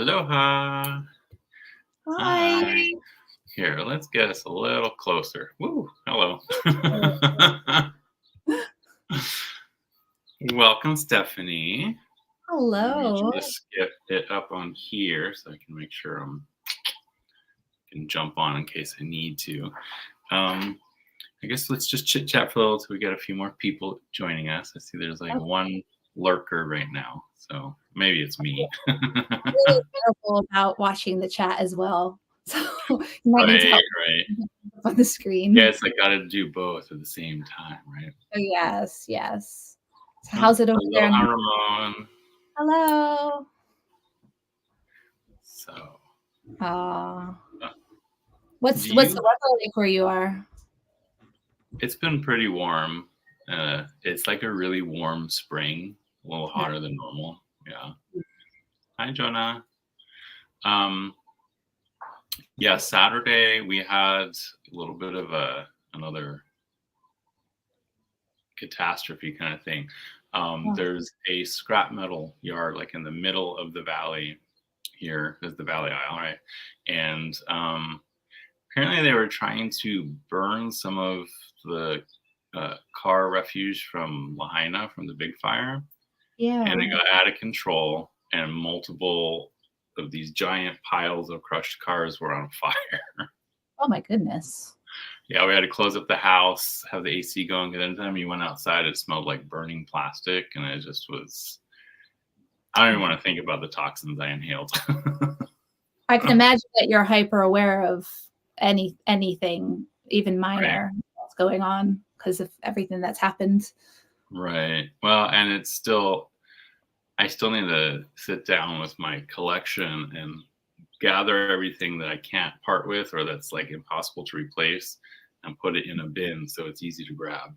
Aloha. Hi. Here, let's get us a little closer. Woo, hello. Welcome, Stephanie. Hello. Just get it up on here so I can make sure I can jump on in case I need to. I guess let's just chit chat for a little till we get a few more people joining us. I see there's like one lurker right now, so maybe it's me. I'm really careful about watching the chat as well. So you might need to help on the screen. Yes, I got to do both at the same time, right? Oh, yes. So how's it over there? Ramon. Hello. So. What's the weather like where you are? It's been pretty warm. It's like a really warm spring, a little hotter than normal. Yeah. Hi, Jonah. Yeah, Saturday we had a little bit of another catastrophe kind of thing. There's a scrap metal yard like in the middle of the valley. Here is the valley aisle, right? And apparently they were trying to burn some of the car refuge from Lahaina from the big fire. Yeah. And it got out of control, and multiple of these giant piles of crushed cars were on fire. Oh my goodness. Yeah, we had to close up the house, have the AC going, and then time you went outside, it smelled like burning plastic, and it just was, I don't even want to think about the toxins I inhaled. I can imagine that you're hyper aware of anything, even minor, that's going on because of everything that's happened. Right. Well, and it's still, I still need to sit down with my collection and gather everything that I can't part with or that's like impossible to replace and put it in a bin so it's easy to grab.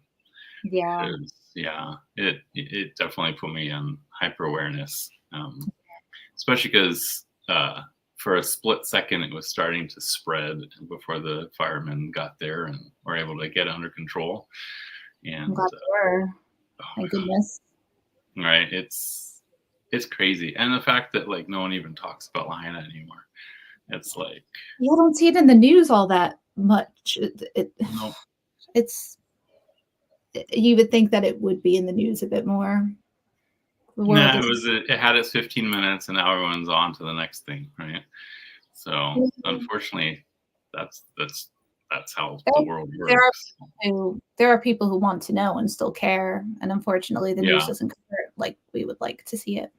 Yeah. Yeah, it definitely put me on hyper awareness, especially because for a split second it was starting to spread before the firemen got there and were able to get it under control. And I'm glad you were. My goodness. Right. It's crazy. And the fact that like no one even talks about Lahaina anymore. It's like, you don't see it in the news all that much. Nope. You would think that it would be in the news a bit more. No, it had its 15 minutes and now everyone's on to the next thing, right? So unfortunately, that's how the world works. There are people who want to know and still care, and unfortunately the news doesn't cover it like we would like to see it.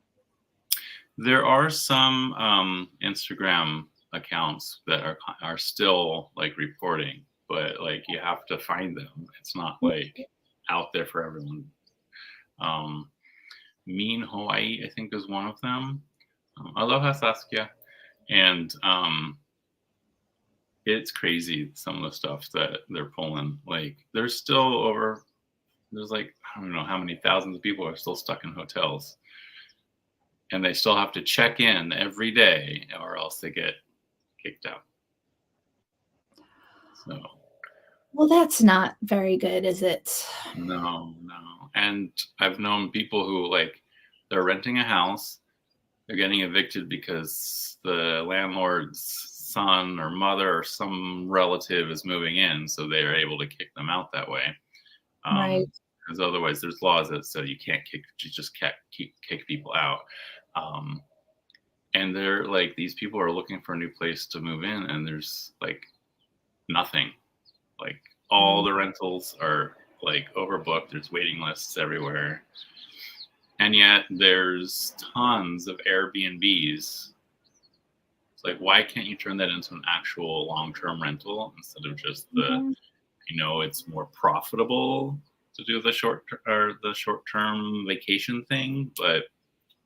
There are some Instagram accounts that are still like reporting, but like you have to find them. It's not like out there for everyone. Mean Hawaii, I think, is one of them. Aloha, Saskia. And it's crazy, some of the stuff that they're pulling. Like there's like, I don't know how many thousands of people are still stuck in hotels. And they still have to check in every day or else they get kicked out. So. Well, that's not very good, is it? No. And I've known people who like, they're renting a house, they're getting evicted because the landlord's son or mother or some relative is moving in, so they are able to kick them out that way. Right. Because otherwise there's laws that say you just can't kick people out. And they're like, these people are looking for a new place to move in and there's like nothing. Like all the rentals are like overbooked. There's waiting lists everywhere. And yet there's tons of Airbnbs. It's like, why can't you turn that into an actual long-term rental instead of just it's more profitable to do the short-term vacation thing, but.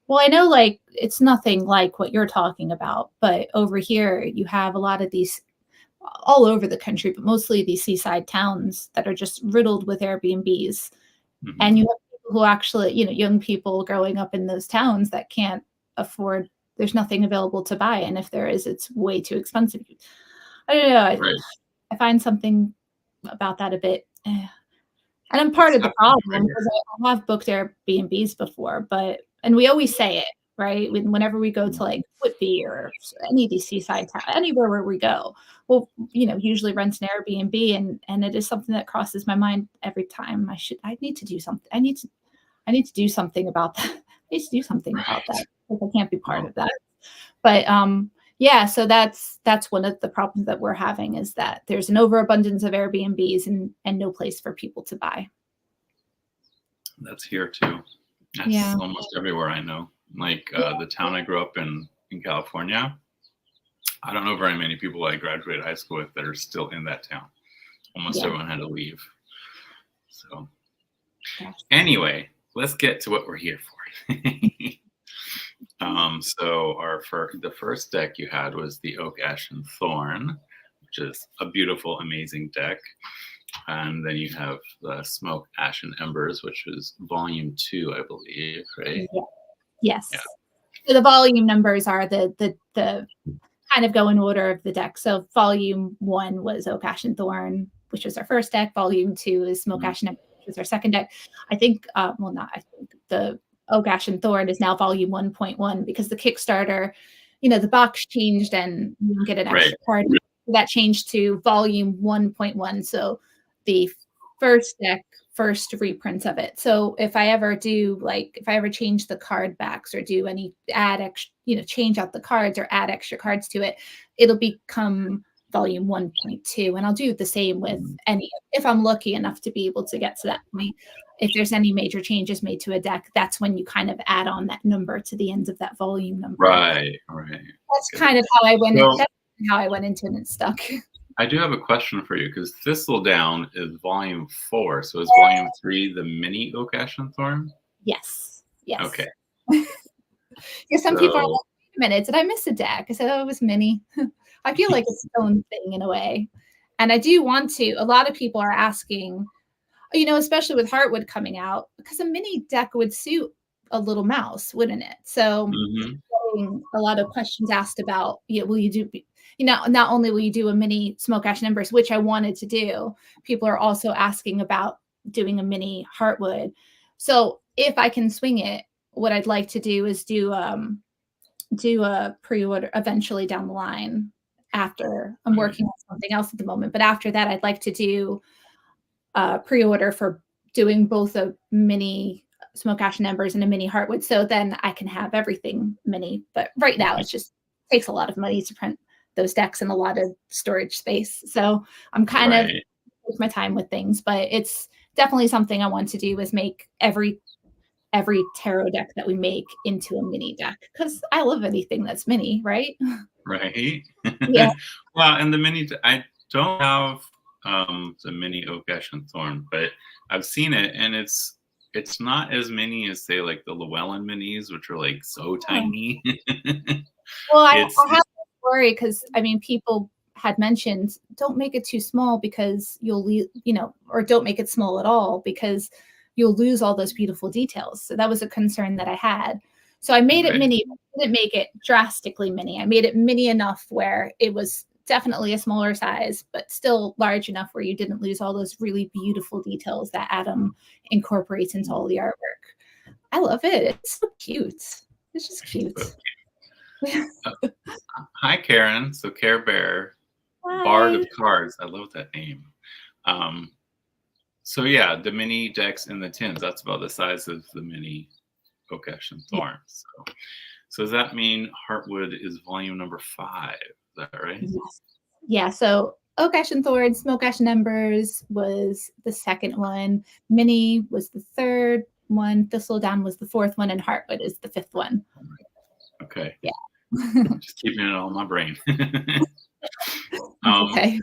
Well, I know like it's nothing like what you're talking about, but over here you have a lot of these all over the country, but mostly these seaside towns that are just riddled with Airbnbs. Mm-hmm. And you have people who actually, young people growing up in those towns that can't afford, there's nothing available to buy. And if there is, it's way too expensive. I don't know. I find something about that a bit. And I'm part of the problem because I have booked Airbnbs before, and we always say it, right? Whenever we go to like Whitby or any of these seaside towns, anywhere where we go, well, usually rent an Airbnb, and it is something that crosses my mind every time. I need to do something. I need to do something about that. I need to do something about that. Like, I can't be part of that. But yeah, so that's one of the problems that we're having, is that there's an overabundance of Airbnbs and no place for people to buy. That's here too. That's almost everywhere I know. Like the town I grew up in California, I don't know very many people I graduated high school with that are still in that town. Almost everyone had to leave. So anyway, let's get to what we're here for. So the first deck you had was the Oak, Ash, and Thorn, which is a beautiful, amazing deck. And then you have the Smoke, Ash, and Embers, which is volume 2, I believe, right? Yes. Yeah. So the volume numbers are the kind of go in order of the deck. So volume 1 was Oak, Ash, and Thorn, which was our first deck. Volume 2 is Smoke, Ash, and Embers, which was our second deck. I think, the Oak, Ash, and Thorn is now volume 1.1, because the Kickstarter, the box changed and you can get an extra card. That changed to volume 1.1. So the first deck, first reprint of it. So if I ever change the card backs or do any change out the cards or add extra cards to it, it'll become volume 1.2. And I'll do the same with if I'm lucky enough to be able to get to that point. If there's any major changes made to a deck, that's when you kind of add on that number to the end of that volume number. Right. That's kind of how I went. That's how I went into it and stuck. I do have a question for you, because Thistledown is volume 4. So is volume 3 the mini Oak, Ash, and Thorn? Yes. Okay. Because some people are like, wait a minute, did I miss a deck? I said, oh, it was mini. I feel like it's its own thing in a way. And I do want to, a lot of people are asking, especially with Heartwood coming out, because a mini deck would suit a little mouse, wouldn't it? So a lot of questions asked about, will you do, not only will you do a mini Smoke, Ash, and Embers, which I wanted to do, people are also asking about doing a mini Heartwood. So if I can swing it, what I'd like to do is do a pre-order eventually down the line. After I'm working on something else at the moment, but after that, I'd like to do pre-order for doing both a mini Smoke, Ash, and Embers and a mini Heartwood, so then I can have everything mini. But right now, it just takes a lot of money to print those decks and a lot of storage space. So I'm kind of take my time with things, but it's definitely something I want to do, is make every tarot deck that we make into a mini deck, because I love anything that's mini, right? Right. Yeah. Well, and the mini, I don't have the mini Oak, Ash, and Thorn, but I've seen it, and it's not as many as, say, like the Llewellyn minis, which are like so tiny. Well, I have to worry, because people had mentioned, don't make it too small because you'll or don't make it small at all because you'll lose all those beautiful details. So that was a concern that I had. So I made it mini, but didn't make it drastically mini. I made it mini enough where it was definitely a smaller size, but still large enough where you didn't lose all those really beautiful details that Adam incorporates into all the artwork. I love it. It's so cute. It's just cute. Hi, Karen. So Care Bear, Hi. Bard of Cards. I love that name. So yeah, the mini decks in the tins, that's about the size of the mini Oak, Ash, and Thorn. So does that mean Heartwood is volume number 5? Is that right? Yes. Yeah. So Oak, Ash, and Thorn, Smoke, Ash, and Embers was the second one. Mini was the third one. Thistledown was the fourth one, and Heartwood is the fifth one. Okay. Yeah. Just keeping it all in my brain. Okay.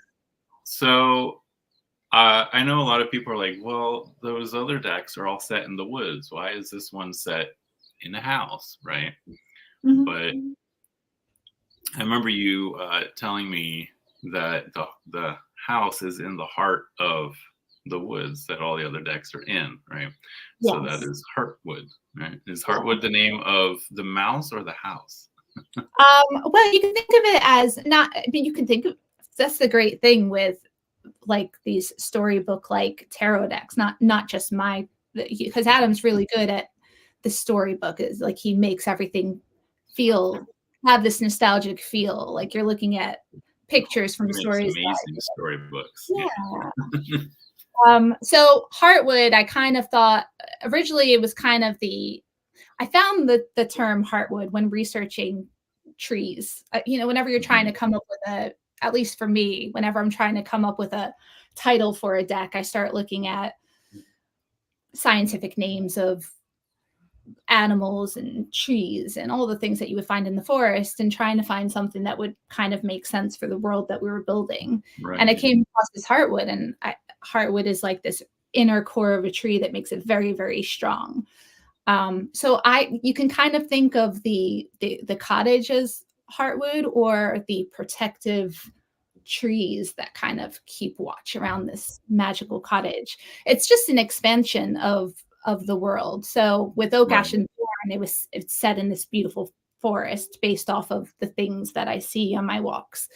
So I know a lot of people are like, well, those other decks are all set in the woods. Why is this one set in a house, right? But I remember you telling me that the house is in the heart of the woods that all the other decks are in, right? Yes. So that is Heartwood, right? Is Heartwood the name of the mouse or the house? Well, you can think of it as you can think of, that's the great thing with like these storybook like tarot decks, not just because Adam's really good at the storybook is like he makes everything have this nostalgic feel, like you're looking at pictures from He makes stories. amazing storybooks. Yeah. So Heartwood, I kind of thought originally it was kind of I found the term Heartwood when researching trees. Whenever you're trying to come up with at least for me, whenever I'm trying to come up with a title for a deck, I start looking at scientific names of animals and trees and all the things that you would find in the forest and trying to find something that would kind of make sense for the world that we were building. Right. And I came across this Heartwood, and Heartwood is like this inner core of a tree that makes it very, very strong. So you can kind of think of the cottage as Heartwood, or the protective trees that kind of keep watch around this magical cottage. It's just an expansion of the world. So with Oak, Ash, and Thorn, it's set in this beautiful forest based off of the things that I see on my walks.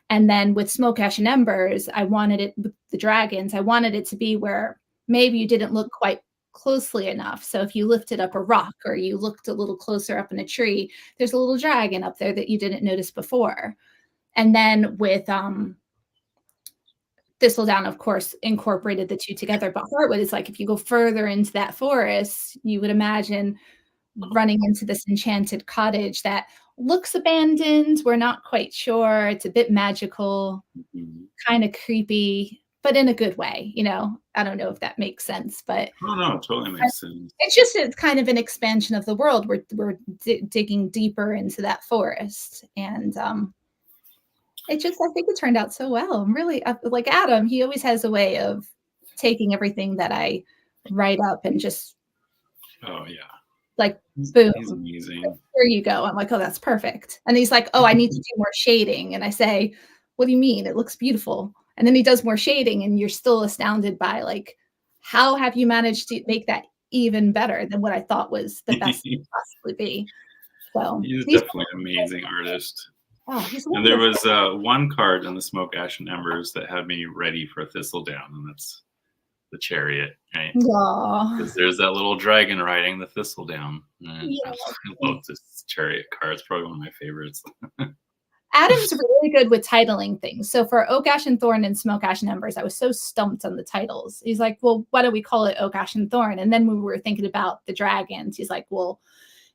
And then with Smoke, Ash, and Embers, I wanted it with the dragons. I wanted it to be where maybe you didn't look quite closely enough. So if you lifted up a rock or you looked a little closer up in a tree, there's a little dragon up there that you didn't notice before. And then with Thistledown, of course, incorporated the two together. But Heartwood is like, if you go further into that forest, you would imagine running into this enchanted cottage that looks abandoned. We're not quite sure. It's a bit magical, kind of creepy, but in a good way. I don't know if that makes sense, but no, it totally makes sense. It's kind of an expansion of the world. We're digging deeper into that forest, and I think it turned out so well. I'm really like Adam. He always has a way of taking everything that I write up and just, like, boom, he's amazing. There you go. I'm like, oh, that's perfect. And he's like, oh, I need to do more shading. And I say, what do you mean? It looks beautiful. And then he does more shading, and you're still astounded by, like, how have you managed to make that even better than what I thought was the best it could possibly be? So he's definitely an amazing artist. Oh, and there was one card in the Smoke, Ash, and Embers that had me ready for Thistledown, and that's the Chariot, right? Because there's that little dragon riding the Thistledown. I love this Chariot card. It's probably one of my favorites. Adam's really good with titling things. So for Oak, Ash, and Thorn and Smoke, Ash, and Embers, I was so stumped on the titles. He's like, well, why don't we call it Oak, Ash, and Thorn? And then when we were thinking about the dragons, he's like, well,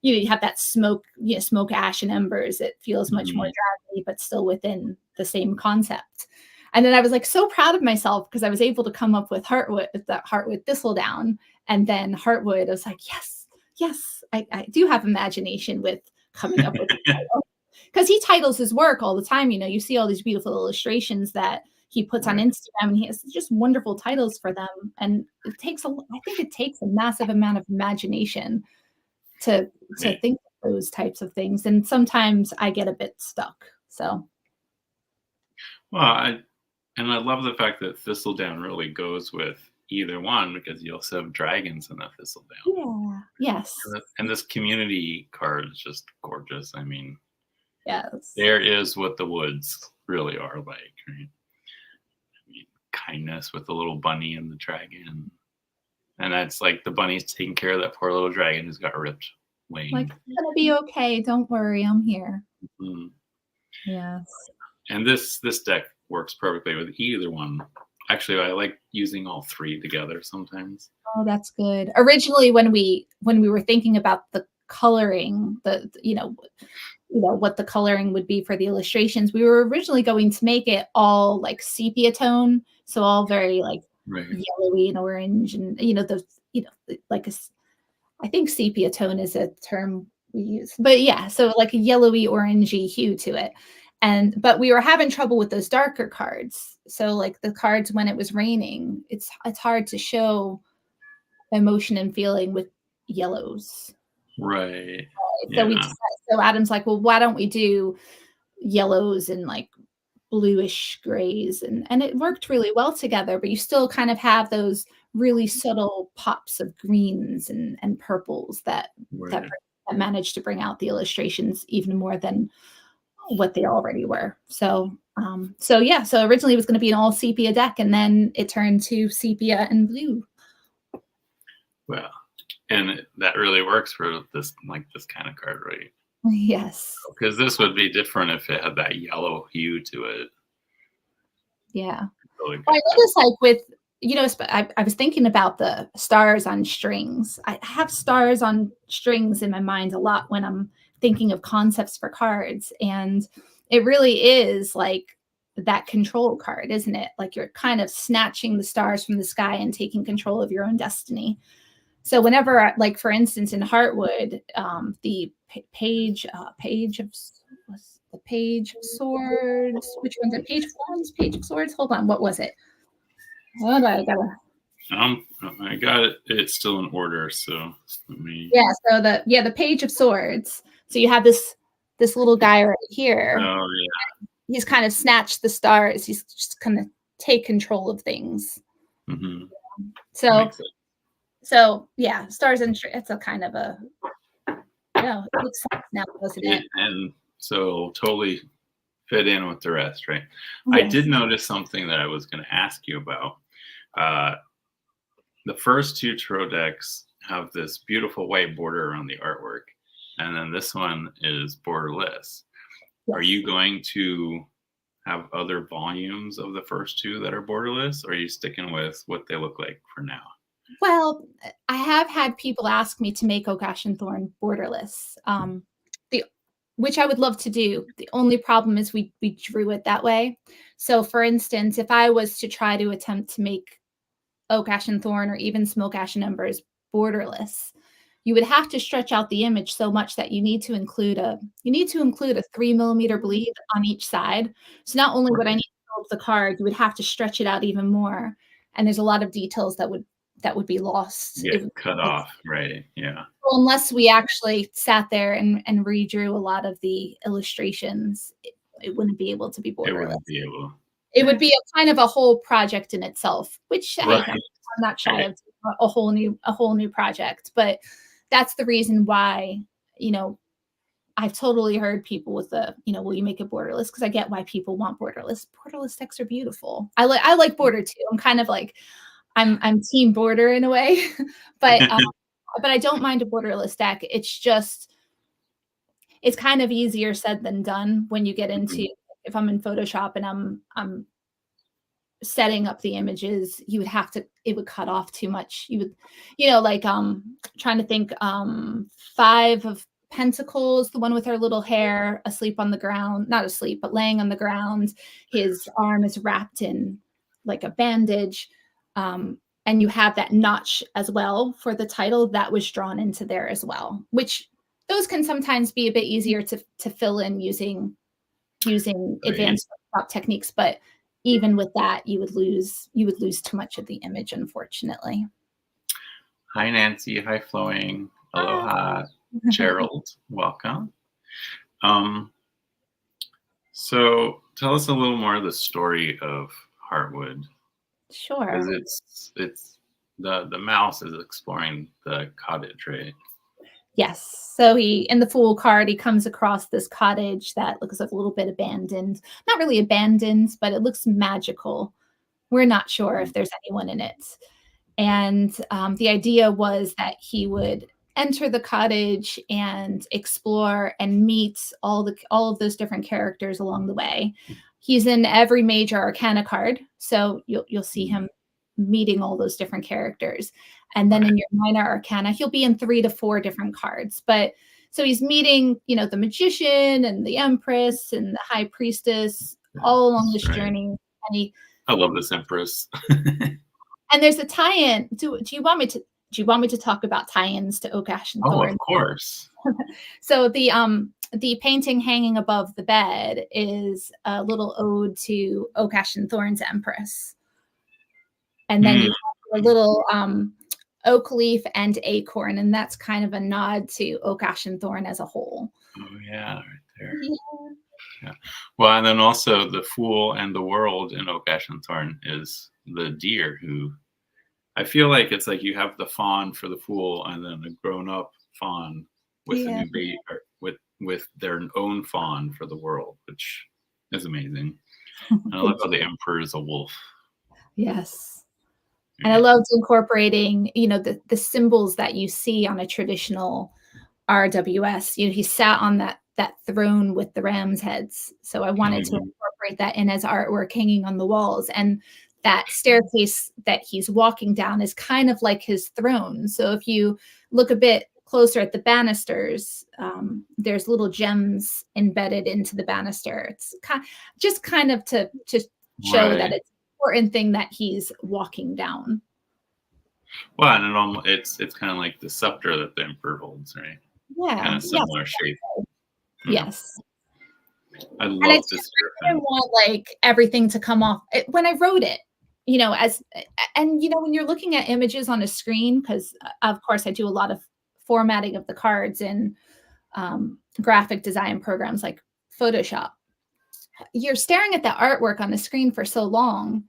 you have that smoke, Smoke, Ash, and Embers. It feels much more dragony, but still within the same concept. And then I was like so proud of myself because I was able to come up with Heartwood Thistledown, and then Heartwood. I was like, yes, I do have imagination with coming up with the title. Because he titles his work all the time. You see all these beautiful illustrations that he puts on Instagram, and he has just wonderful titles for them. And I think it takes a massive amount of imagination to think of those types of things. And sometimes I get a bit stuck. So. Well, I love the fact that Thistledown really goes with either one, because you also have dragons in that Thistledown. Yeah. Yes. And this community card is just gorgeous. I mean, yes. There is what the woods really are like, right? I mean, kindness with the little bunny and the dragon. And that's like the bunny's taking care of that poor little dragon who's got a ripped wing. Like, it's gonna be okay. Don't worry, I'm here. Mm-hmm. Yes. And this deck works perfectly with either one. Actually, I like using all three together sometimes. Oh, that's good. Originally, when we were thinking about the coloring, what the coloring would be for the illustrations, we were originally going to make it all like sepia tone, so all very like yellowy and orange, and I think sepia tone is a term we use, but yeah, so like a yellowy orangey hue to it. But we were having trouble with those darker cards. So like the cards when it was raining, it's hard to show emotion and feeling with yellows. Right. So Adam's like, well, why don't we do yellows and like bluish grays, and it worked really well together, but you still kind of have those really subtle pops of greens and purples that manage to bring out the illustrations even more than what they already were. So originally it was going to be an all sepia deck, and then it turned to sepia and blue. Well, And that really works for this kind of card, right? Yes. Because this would be different if it had that yellow hue to it. Yeah. Really Well, good. I noticed like with, I was thinking about the stars on strings. I have stars on strings in my mind a lot when I'm thinking of concepts for cards. And it really is like that control card, isn't it? Like you're kind of snatching the stars from the sky and taking control of your own destiny. So whenever, like for instance, in Heartwood, the the page of swords. Which one's it? Page of wands, page of swords. Hold on, what was it? Hold on, I gotta. I got it. It's still in order, so let me. Yeah. So the page of swords. So you have this little guy right here. Oh yeah. He's kind of snatched the stars. He's just kind of take control of things. Mm-hmm. So yeah, stars and it's a kind of a it makes sense now, doesn't it? And so totally fit in with the rest, right? Yes. I did notice something that I was going to ask you about. The first two tarot decks have this beautiful white border around the artwork, and then this one is borderless. Yes. Are you going to have other volumes of the first two that are borderless, or are you sticking with what they look like for now? Well, I have had people ask me to make Oak-Ash and Thorn borderless, which I would love to do. The only problem is we drew it that way. So for instance, if I was to try to attempt to make Oak-Ash and Thorn or even Smoke Ash and Embers borderless, you would have to stretch out the image so much that you need to include a 3mm bleed on each side. So not only would I need to build the card, you would have to stretch it out even more. And there's a lot of details that would be lost. Yeah, cut off, right? Yeah. Well, unless we actually sat there and redrew a lot of the illustrations, it wouldn't be able to be borderless. It wouldn't be able. It would be a kind of a whole project in itself, which right. I'm not shy of a whole new project. But that's the reason why, I've totally heard people with the, will you make it borderless? Because I get why people want borderless. Borderless decks are beautiful. I like border too. I'm kind of like, I'm team border in a way, but I don't mind a borderless deck. It's kind of easier said than done when you get into, if I'm in Photoshop and I'm setting up the images, it would cut off too much. You would, trying to think, 5 of Pentacles, the one with her little hair, asleep on the ground, not asleep, but laying on the ground. His arm is wrapped in like a bandage. And you have that notch as well for the title that was drawn into there as well, which those can sometimes be a bit easier to fill in using advanced Photoshop techniques. But even with that, you would lose too much of the image, unfortunately. Hi, Nancy. Hi, Flowing. Aloha. Gerald, welcome. So tell us a little more of the story of Heartwood. Sure. Because it's the mouse is exploring the cottage, right? Yes. So in the Fool card, he comes across this cottage that looks like a little bit abandoned. Not really abandoned, but it looks magical. We're not sure if there's anyone in it. And the idea was that he would enter the cottage and explore and meet all of those different characters along the way. He's in every major arcana card, so you'll see him meeting all those different characters. And then in your minor arcana, he'll be in 3 to 4 different cards. But so he's meeting, the magician and the empress and the high priestess all along this journey. And I love this empress. And there's a tie-in. Do you want me to talk about tie-ins to Oak-Ash and Thorn? Oh, of course. So the painting hanging above the bed is a little ode to Oak-Ash and Thorn's empress. And then you have a little oak leaf and acorn, and that's kind of a nod to Oak-Ash and Thorn as a whole. Oh yeah, right there. Yeah. Well, and then also the Fool and the World in Oak-Ash and Thorn is the deer, who I feel like it's like you have the fawn for the Fool and then a grown-up fawn with a new baby, or with their own fawn for the world, which is amazing. And I love how the emperor is a wolf. Yes. And I loved incorporating, you know, the symbols that you see on a traditional RWS. You know, he sat on that throne with the ram's heads. So I wanted to incorporate that in as artwork hanging on the walls. And that staircase that he's walking down is kind of like his throne. So if you look a bit closer at the banisters, there's little gems embedded into the banister. It's kind of to show that it's an important thing that he's walking down. Well, and it's kind of like the scepter that the emperor holds, right? Yeah, kind of similar shape. Yes. I love this. I didn't want like everything to come off when I wrote it, you know, and you know, when you're looking at images on a screen, because of course I do a lot of formatting of the cards in graphic design programs like Photoshop. You're staring at the artwork on the screen for so long,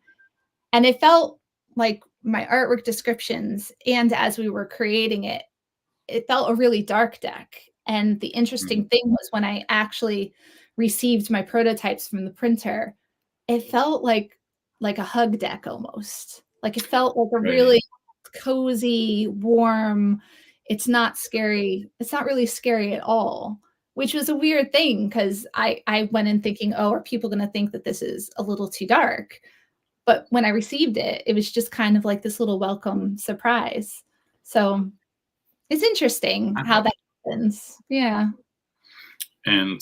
and it felt like my artwork descriptions, and as we were creating it, it felt a really dark deck. And the interesting thing was when I actually received my prototypes from the printer, it felt like a hug deck almost. Like it felt like a really cozy, warm, it's not scary. It's not really scary at all, which was a weird thing because I went in thinking, oh, are people going to think that this is a little too dark? But when I received it, it was just kind of like this little welcome surprise. So it's interesting how that happens. Yeah. And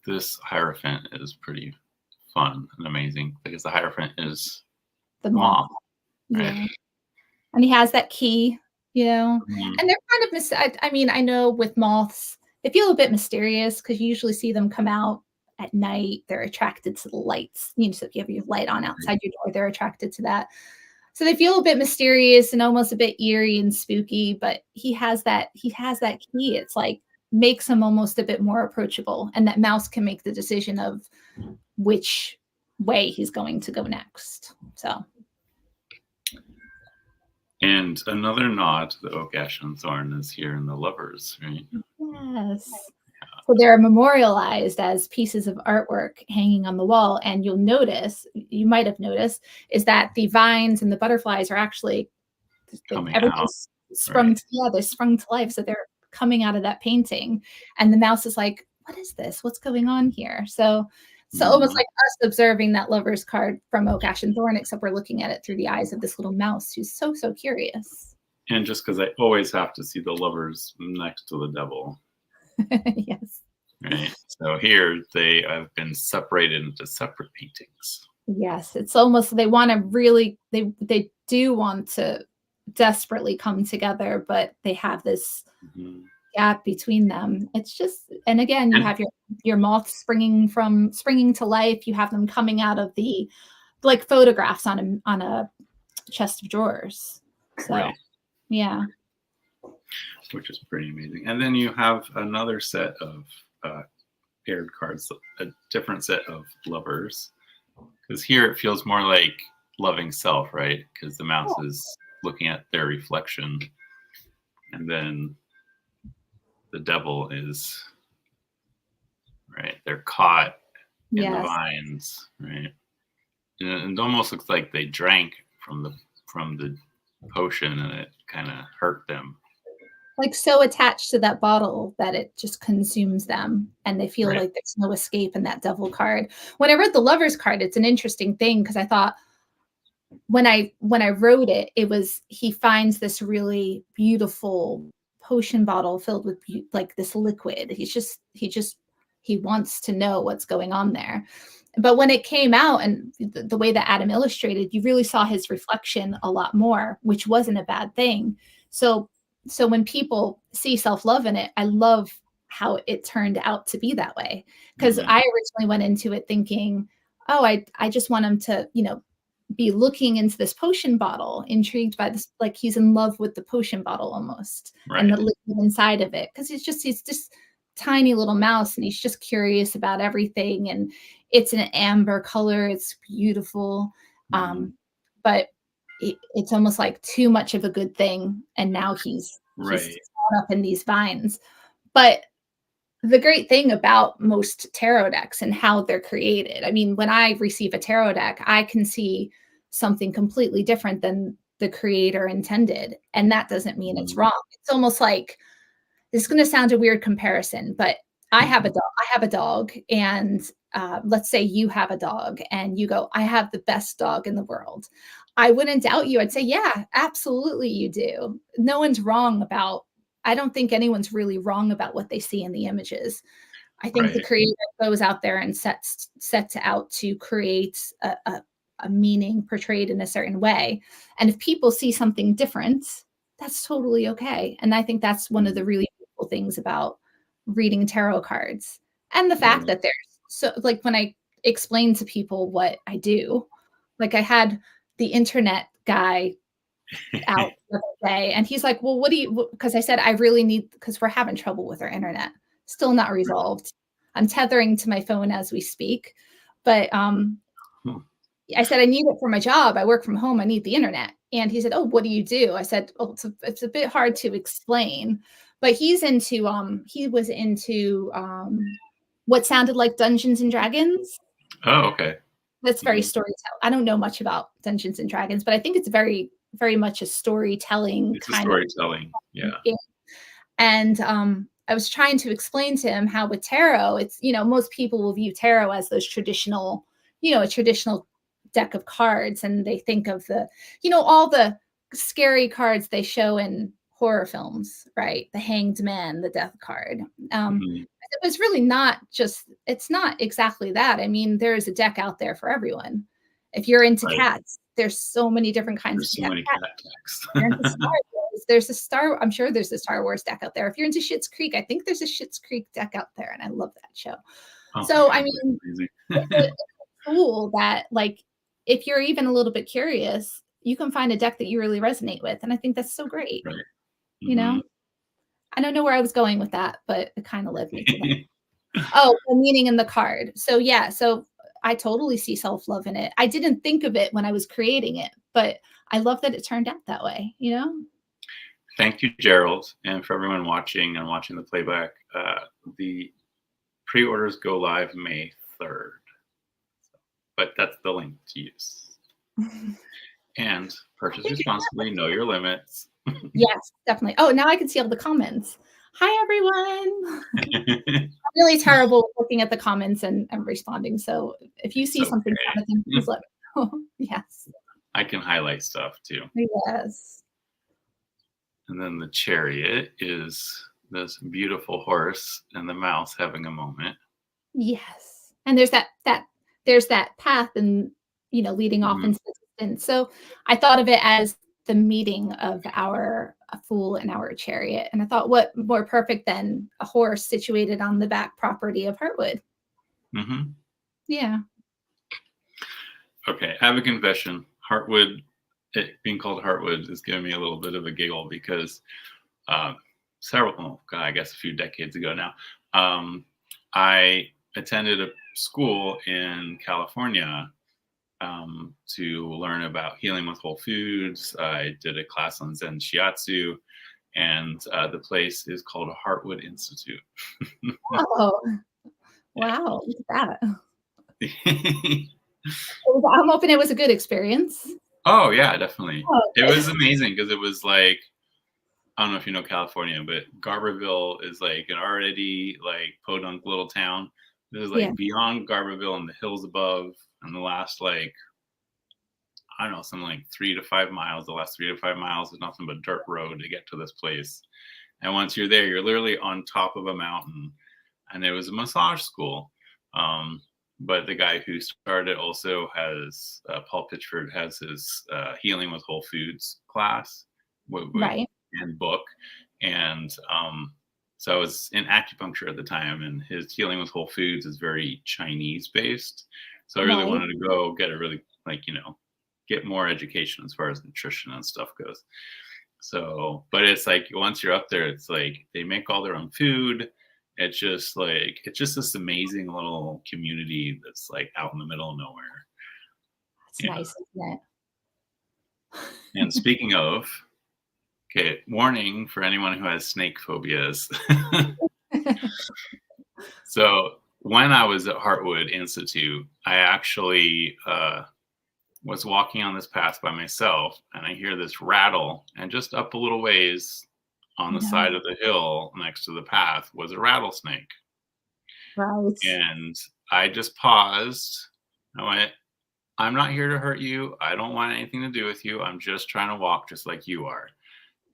this Hierophant is pretty fun and amazing because the Hierophant is the moth. Right? Yeah. And he has that key, you know, and they're kind of, I mean, I know with moths, they feel a bit mysterious because you usually see them come out at night. They're attracted to the lights. You know, so if you have your light on outside your door, they're attracted to that. So they feel a bit mysterious and almost a bit eerie and spooky, but he has that key. It's like makes him almost a bit more approachable, and that mouse can make the decision of which way he's going to go next. So. And another nod to the oak, ash, and thorn is here in the lovers, right? Yes. So they're memorialized as pieces of artwork hanging on the wall. And you'll notice, you might have noticed, is that the vines and the butterflies are actually sprung to life. So they're coming out of that painting. And the mouse is like, what is this? What's going on here? So almost like us observing that lover's card from Oak, Ash, and Thorn, except we're looking at it through the eyes of this little mouse who's so curious. And just because I always have to see the lovers next to the devil. Yes. Right. So here they have been separated into separate paintings. Yes. It's almost, they want to really, they do want to desperately come together, but they have this gap between them. It's just, and again, you have your moths springing to life. You have them coming out of the like photographs on a chest of drawers. So yeah, which is pretty amazing. And then you have another set of paired cards, a different set of lovers, because here it feels more like loving self, right? Because the mouse is looking at their reflection, and then the devil is they're caught in the vines, right? And it almost looks like they drank from the potion and it kind of hurt them, like so attached to that bottle that it just consumes them, and they feel like there's no escape in that devil card. When I read the lover's card, it's an interesting thing because I thought when I wrote it, it was he finds this really beautiful potion bottle filled with like this liquid. He wants to know what's going on there. But when it came out and the way that Adam illustrated, you really saw his reflection a lot more, which wasn't a bad thing. So when people see self-love in it, I love how it turned out to be that way. Because I originally went into it thinking, oh, I just want him to, you know, be looking into this potion bottle, intrigued by this, like he's in love with the potion bottle almost, and the liquid inside of it. Because he's just tiny little mouse, and he's just curious about everything. And it's an amber color. It's beautiful. But it's almost like too much of a good thing. And now he's caught up in these vines. But the great thing about most tarot decks and how they're created, I mean, when I receive a tarot deck, I can see something completely different than the creator intended. And that doesn't mean it's wrong. It's almost like, this is going to sound a weird comparison, but I have a dog, and let's say you have a dog, and you go, I have the best dog in the world. I wouldn't doubt you. I'd say, yeah, absolutely you do. No one's wrong about, I don't think anyone's really wrong about what they see in the images. I think the creator goes out there and sets out to create a meaning portrayed in a certain way. And if people see something different, that's totally okay. And I think that's one of the really beautiful things about reading tarot cards. And the fact that there's, so like when I explain to people what I do, like I had the internet guy out the other day, and he's like, well, what do you, because I said, I really need, because we're having trouble with our internet, still not resolved. I'm tethering to my phone as we speak, but I said, I need it for my job. I work from home. I need the internet. And he said, oh, what do you do? I said, oh, it's a bit hard to explain, but he's into, he was into what sounded like Dungeons and Dragons. Oh, okay. That's very storytelling. I don't know much about Dungeons and Dragons, but I think it's very, very much a storytelling kind of. Yeah. And I was trying to explain to him how with tarot, it's, you know, most people will view tarot as those traditional, you know, a traditional deck of cards, and they think of the, you know, all the scary cards they show in horror films, right? The Hanged Man, the Death card. It was really not just, it's not exactly that. I mean, there is a deck out there for everyone. If you're into cats, there's so many different kinds of cat decks. I'm sure there's a Star Wars deck out there. If you're into Schitt's Creek, I think there's a Schitt's Creek deck out there, and I love that show. So I mean, it's cool that, like, if you're even a little bit curious, you can find a deck that you really resonate with, and I think that's so great. You know, I don't know where I was going with that, but it kind of led me to that. Oh, the meaning in the card. So yeah, so I totally see self-love in it. I didn't think of it when I was creating it, but I love that it turned out that way, you know? Thank you, Gerald. And for everyone watching and watching the playback, the pre-orders go live May 3rd. But that's the link to use. And purchase responsibly, know your limits. Yes, definitely. Oh, now I can see all the comments. Hi, everyone. I'm really terrible at looking at the comments and responding. So if you see something, please let me know. Yes. I can highlight stuff too. Yes. And then the Chariot is this beautiful horse and the mouse having a moment. Yes. And there's that path, and, you know, leading off into the distance. So I thought of it as the meeting of our Fool and our Chariot. And I thought, what more perfect than a horse situated on the back property of Heartwood? Yeah. Okay, I have a confession. Heartwood, it being called Heartwood, is giving me a little bit of a giggle because I guess a few decades ago now, I attended a school in California to learn about healing with whole foods. I did a class on Zen Shiatsu, and the place is called Heartwood Institute. Oh, wow. Look at that. I'm hoping it was a good experience. Oh, yeah, definitely. Oh, okay. It was amazing because it was like, I don't know if you know California, but Garberville is like an already like podunk little town. This is like beyond Garberville and the hills above, and the last like, I don't know, something like 3 to 5 miles. The last 3 to 5 miles is nothing but dirt road to get to this place. And once you're there, you're literally on top of a mountain. And it was a massage school. But the guy who started also has, Paul Pitchford has his Healing with Whole Foods class and book. And so I was in acupuncture at the time, and his Healing with Whole Foods is very Chinese based. So I really wanted to go get a really, like, you know, get more education as far as nutrition and stuff goes. So, but it's like, once you're up there, it's like they make all their own food. It's just this amazing little community that's like out in the middle of nowhere. That's nice, isn't it? And speaking of, okay, warning for anyone who has snake phobias. So when I was at Heartwood Institute, I actually was walking on this path by myself, and I hear this rattle, and just up a little ways on the No. side of the hill next to the path was a rattlesnake. Right. And I just paused. I went, I'm not here to hurt you. I don't want anything to do with you. I'm just trying to walk just like you are.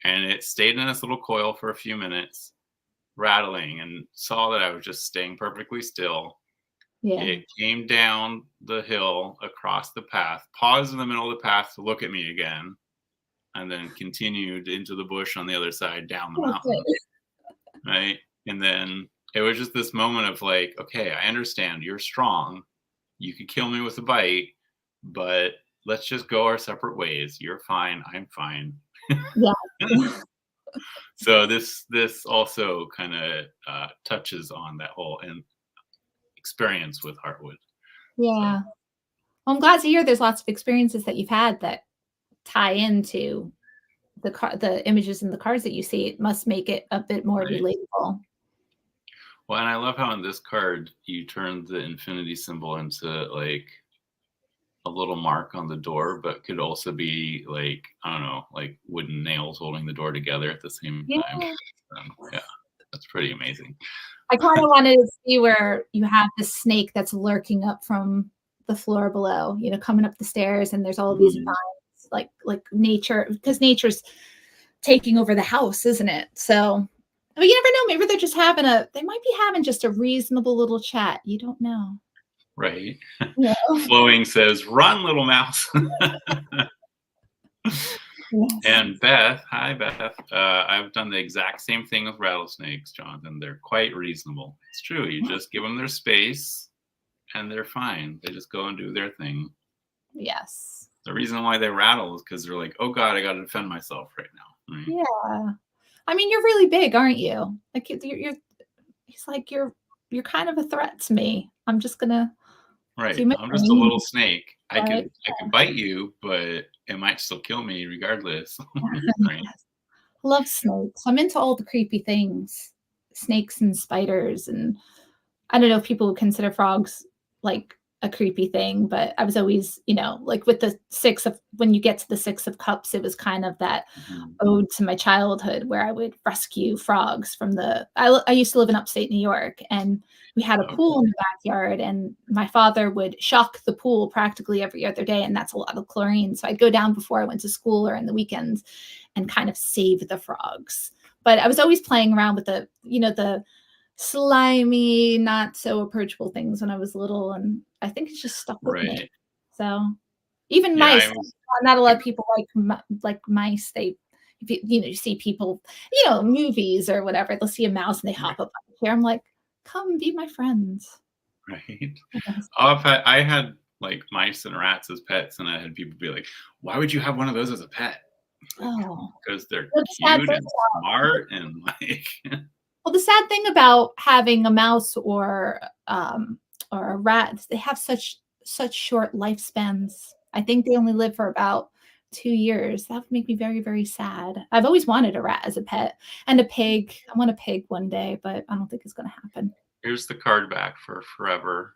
And it stayed in this little coil for a few minutes, rattling, and saw that I was just staying perfectly still. Yeah. It came down the hill across the path, paused in the middle of the path to look at me again, and then continued into the bush on the other side down the mountain. Right. And then it was just this moment of like, okay, I understand you're strong. You could kill me with a bite, but let's just go our separate ways. You're fine. I'm fine. Yeah. So this also kind of touches on that whole experience with Heartwood. Yeah. Well, I'm glad to hear there's lots of experiences that you've had that tie into the images in the cards that you see. It must make it a bit more Right. relatable. Well, and I love how in this card you turn the infinity symbol into like a little mark on the door, but could also be like, I don't know, like wooden nails holding the door together at the same Yeah. time. Yeah, that's pretty amazing. I kind of wanted to see where you have the snake that's lurking up from the floor below, you know, coming up the stairs, and there's all these vines, like nature, because nature's taking over the house, isn't it? So, but you never know. Maybe they're just they might be having just a reasonable little chat. You don't know. Right. Yeah. Flowing says, run, little mouse. Yes. And Beth, hi, Beth. I've done the exact same thing with rattlesnakes, Jonathan. They're quite reasonable. It's true. You just give them their space and they're fine. They just go and do their thing. Yes. The reason why they rattle is because they're like, oh God, I got to defend myself right now. Right? Yeah. I mean, you're really big, aren't you? Like he's like, you're kind of a threat to me. I'm just gonna Right. do my I'm just a thing. little snake. I Right? could bite you, but it might still kill me regardless. Right. Yes. I love snakes. I'm into all the creepy things, snakes and spiders, and I don't know if people would consider frogs like a creepy thing, but I was always, you know, like with the when you get to the 6 of Cups, it was kind of that ode to my childhood where I would rescue frogs from I used to live in upstate New York, and we had a pool in the backyard, and my father would shock the pool practically every other day, and that's a lot of chlorine. So I'd go down before I went to school or in the weekends and kind of save the frogs. But I was always playing around with the slimy, not so approachable things when I was little, and I think it's just stuck with me. So even mice, not a lot of people like mice. You see people, movies or whatever, they'll see a mouse and they hop up on the chair. I'm like, come be my friends. Right. Yes. I had like mice and rats as pets, and I had people be like, why would you have one of those as a pet? Oh, because they're cute and smart and like. Well, the sad thing about having a mouse or a rat, they have such short lifespans. I think they only live for about 2 years. That would make me very, very sad. I've always wanted a rat as a pet, and a pig. I want a pig one day, but I don't think it's going to happen. Here's the card back for forever.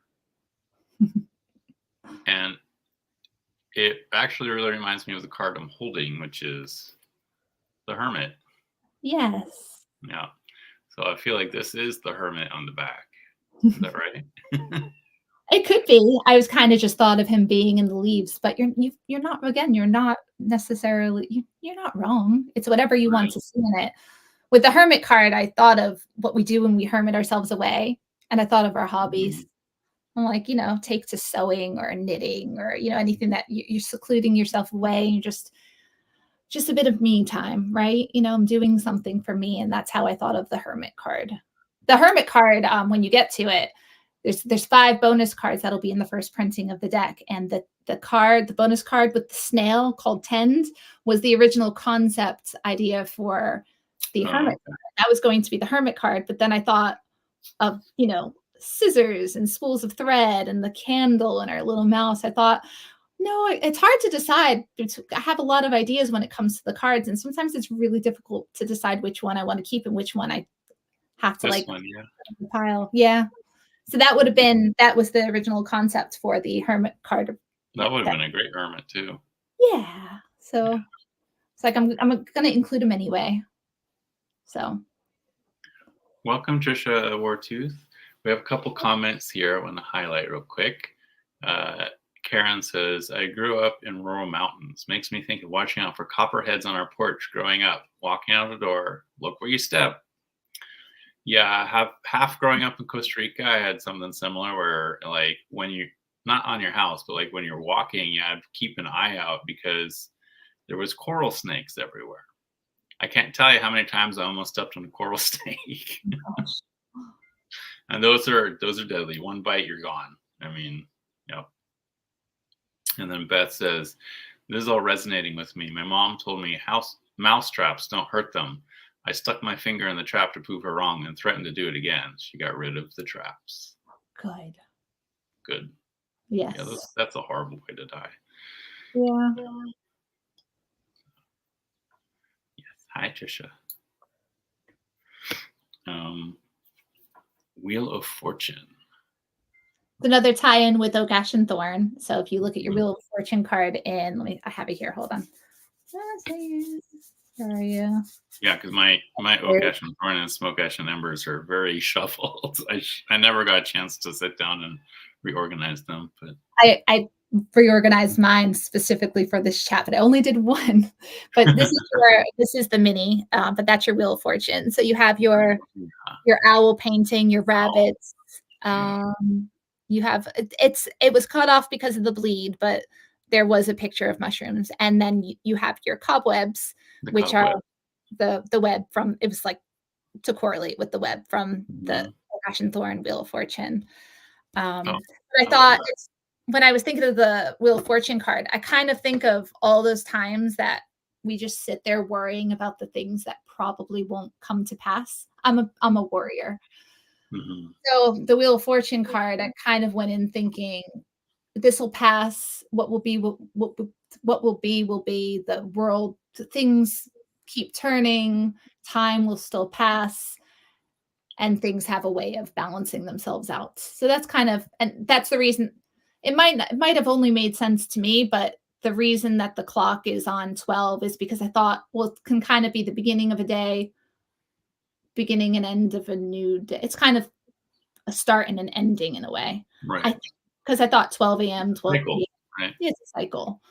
And it actually really reminds me of the card I'm holding, which is the Hermit. Yes. Yeah. So I feel like this is the Hermit on the back. Is that right? It could be. I was kind of just thought of him being in the leaves, but you're not. Again, you're not necessarily. You're not wrong. It's whatever you want to see in it. With the Hermit card, I thought of what we do when we hermit ourselves away, and I thought of our hobbies. I'm like, take to sewing or knitting or anything that you're secluding yourself away, and you're just a bit of me time, right? I'm doing something for me, and that's how I thought of the Hermit card. The Hermit card, when you get to it, there's 5 bonus cards that'll be in the first printing of the deck, and the bonus card with the snail called Tend was the original concept idea for the Hermit card. That was going to be the Hermit card, but then I thought of scissors and spools of thread and the candle and our little mouse. I thought, no, it's hard to decide. I have a lot of ideas when it comes to the cards, and sometimes it's really difficult to decide which one I want to keep and which one I have to pile. Yeah. So that was the original concept for the Hermit card That would have been a great hermit too. Yeah. So it's like I'm gonna include him anyway. So Welcome, Trisha Wartooth. We have a couple comments here I want to highlight real quick. Karen says, I grew up in rural mountains. Makes me think of watching out for copperheads on our porch growing up. Walking out the door, look where you step. Yeah, I have half growing up in Costa Rica. I had something similar where, like, when you not on your house, but like when you're walking, you had to keep an eye out because there was coral snakes everywhere. I can't tell you how many times I almost stepped on a coral snake. gosh. And those are deadly. One bite, you're gone. I mean, yep. And then Beth says, this is all resonating with me. My mom told me mouse traps don't hurt them. I stuck my finger in the trap to prove her wrong and threatened to do it again. She got rid of the traps. Good. Good. Yes. Yeah, that's a horrible way to die. Yeah. Yes. Hi, Trisha. Wheel of Fortune. It's another tie-in with Oak, Ash, and Thorn. So if you look at your Wheel of Fortune card I have it here. Hold on. Where are you? Yeah, because my Oak, Ash, and Thorn and Smoke, Ash, and Embers are very shuffled. I never got a chance to sit down and reorganize them. But I reorganized mine specifically for this chat, but I only did one. But this is the mini, but that's your Wheel of Fortune. So you have your owl painting, your rabbits. You have it was cut off because of the bleed, but there was a picture of mushrooms, and then you have your cobwebs, which are the web from, it was like to correlate with the web from the Ash and Thorn Wheel of Fortune. But I thought when I was thinking of the Wheel of Fortune card, I kind of think of all those times that we just sit there worrying about the things that probably won't come to pass. I'm a warrior. Mm-hmm. So the Wheel of Fortune card, I kind of went in thinking, this will pass. What will be will be. The world, things keep turning. Time will still pass, and things have a way of balancing themselves out. So that's kind of, and that's the reason. It might have only made sense to me, but the reason that the clock is on 12 is because I thought, well, it can kind of be the beginning of a day, beginning and end of a new day. It's kind of a start and an ending in a way. Right. Because I thought 12 a.m., 12 p.m. Right. It's a cycle.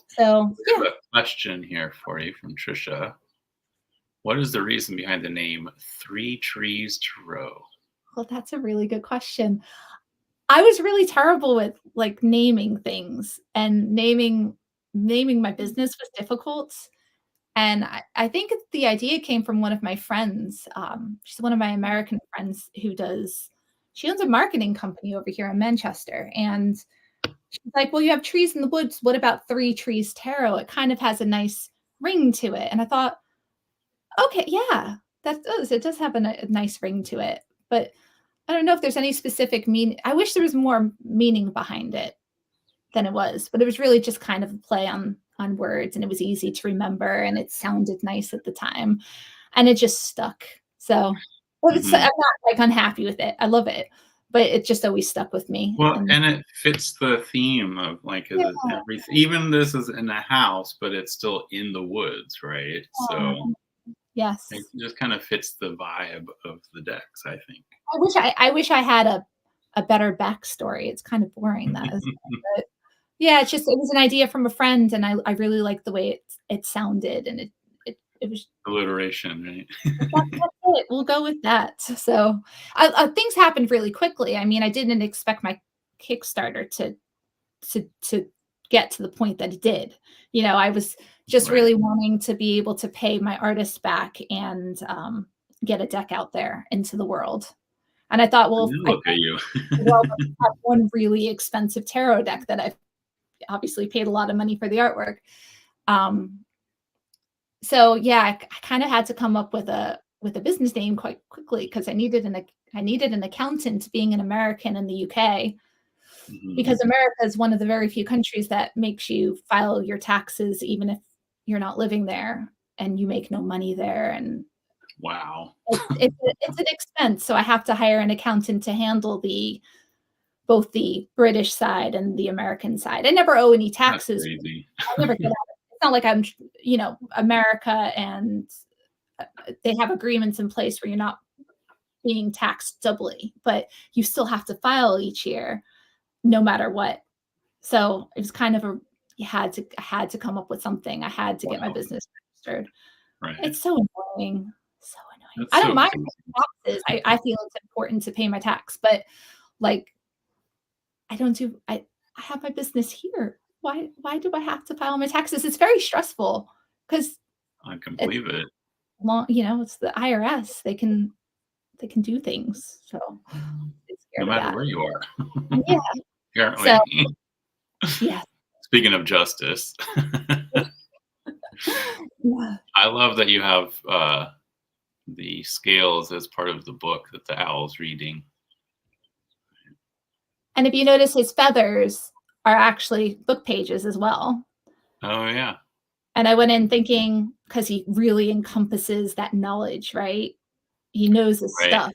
So I have a question here for you from Trisha. What is the reason behind the name Three Trees Tarot? Well, that's a really good question. I was really terrible with like naming things, and naming my business was difficult. And I think the idea came from one of my friends. She's one of my American friends she owns a marketing company over here in Manchester. And she's like, well, you have trees in the woods. What about Three Trees Tarot? It kind of has a nice ring to it. And I thought, okay, yeah, it does have a nice ring to it. But I don't know if there's any specific meaning. I wish there was more meaning behind it than it was, but it was really just kind of a play on words, and it was easy to remember, and it sounded nice at the time, and it just stuck. So I'm not like unhappy with it. I love it, but it just always stuck with me. Well, and it fits the theme of like everything. Even this is in a house, but it's still in the woods, right? So yes, it just kind of fits the vibe of the decks, I think. I wish I had a better backstory. It's kind of boring, that is. But yeah, it was an idea from a friend, and I really liked the way it sounded, and it was alliteration, right? That's it. We'll go with that. So things happened really quickly. I mean, I didn't expect my Kickstarter to get to the point that it did. You know, I was just really wanting to be able to pay my artists back and get a deck out there into the world. And I thought, well, look at you. Well, I have one really expensive tarot deck that I've obviously paid a lot of money for the artwork. So yeah, I kind of had to come up with a business name quite quickly, because I needed an accountant, being an American in the UK, because America is one of the very few countries that makes you file your taxes even if you're not living there and you make no money there. And wow, it's an expense. So I have to hire an accountant to handle both the British side and the American side. I never owe any That's taxes. crazy. I never get out of it. It's not like I'm, America and they have agreements in place where you're not being taxed doubly, but you still have to file each year no matter what. So it was kind of I had to come up with something. I had to get my Wow. business registered. Right. It's so annoying. So annoying. That's I don't so mind crazy. taxes. I feel it's important to pay my tax, but like I have my business here. Why do I have to file my taxes? It's very stressful because I can it's believe it. long, it's the IRS. They can do things. So I'm No scared of matter that. where you are, Yeah. So apparently. yes. Speaking of justice, Yeah. I love that you have the scales as part of the book that the owl's reading. And if you notice, his feathers are actually book pages as well. Oh yeah, And I went in thinking, because he really encompasses that knowledge, right? He knows his right. stuff.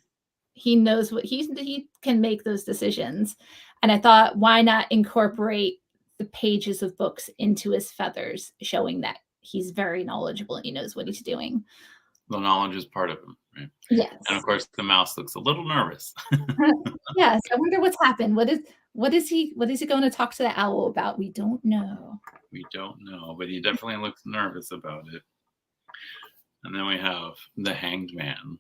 He knows what he can make those decisions. And I thought, why not incorporate the pages of books into his feathers, showing that he's very knowledgeable and he knows what he's doing. The knowledge is part of him, right? Yes. And of course, the mouse looks a little nervous. Yes. I wonder what's happened. What is he going to talk to the owl about? We don't know. We don't know, but he definitely looks nervous about it. And then we have the Hanged Man.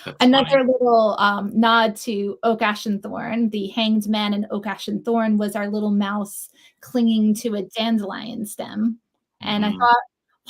That's Another funny. little nod to Oak Ash and Thorn. The Hanged Man in Oak Ash and Thorn was our little mouse clinging to a dandelion stem. And I thought,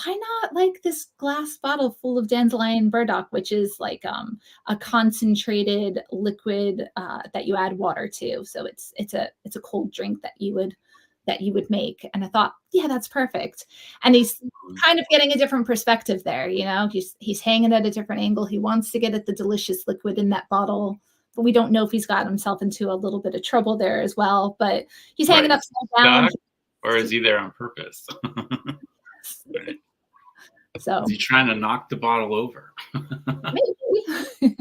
why not like this glass bottle full of dandelion burdock, which is like a concentrated liquid that you add water to. So it's a cold drink that you would make. And I thought, yeah, that's perfect. And he's kind of getting a different perspective there. He's hanging at a different angle. He wants to get at the delicious liquid in that bottle, but we don't know if he's got himself into a little bit of trouble there as well. But he's hanging upside down. Or is he there on purpose? Right. So is he trying to knock the bottle over? maybe.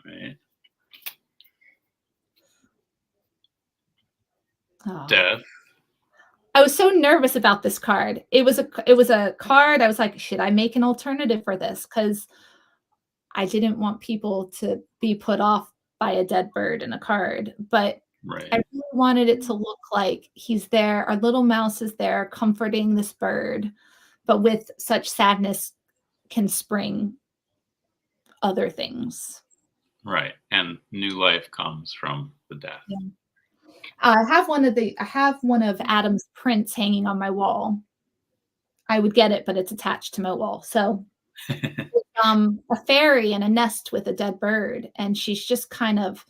Right. Oh. Death. I was so nervous about this card. It was a card. I was like, should I make an alternative for this? Because I didn't want people to be put off by a dead bird in a card. But right. I really wanted it to look like he's there. Our little mouse is there comforting this bird, but with such sadness can spring other things. Right. And new life comes from the death. Yeah. I have one of Adam's prints hanging on my wall. I would get it, but it's attached to my wall. So it's, a fairy in a nest with a dead bird, and she's just kind of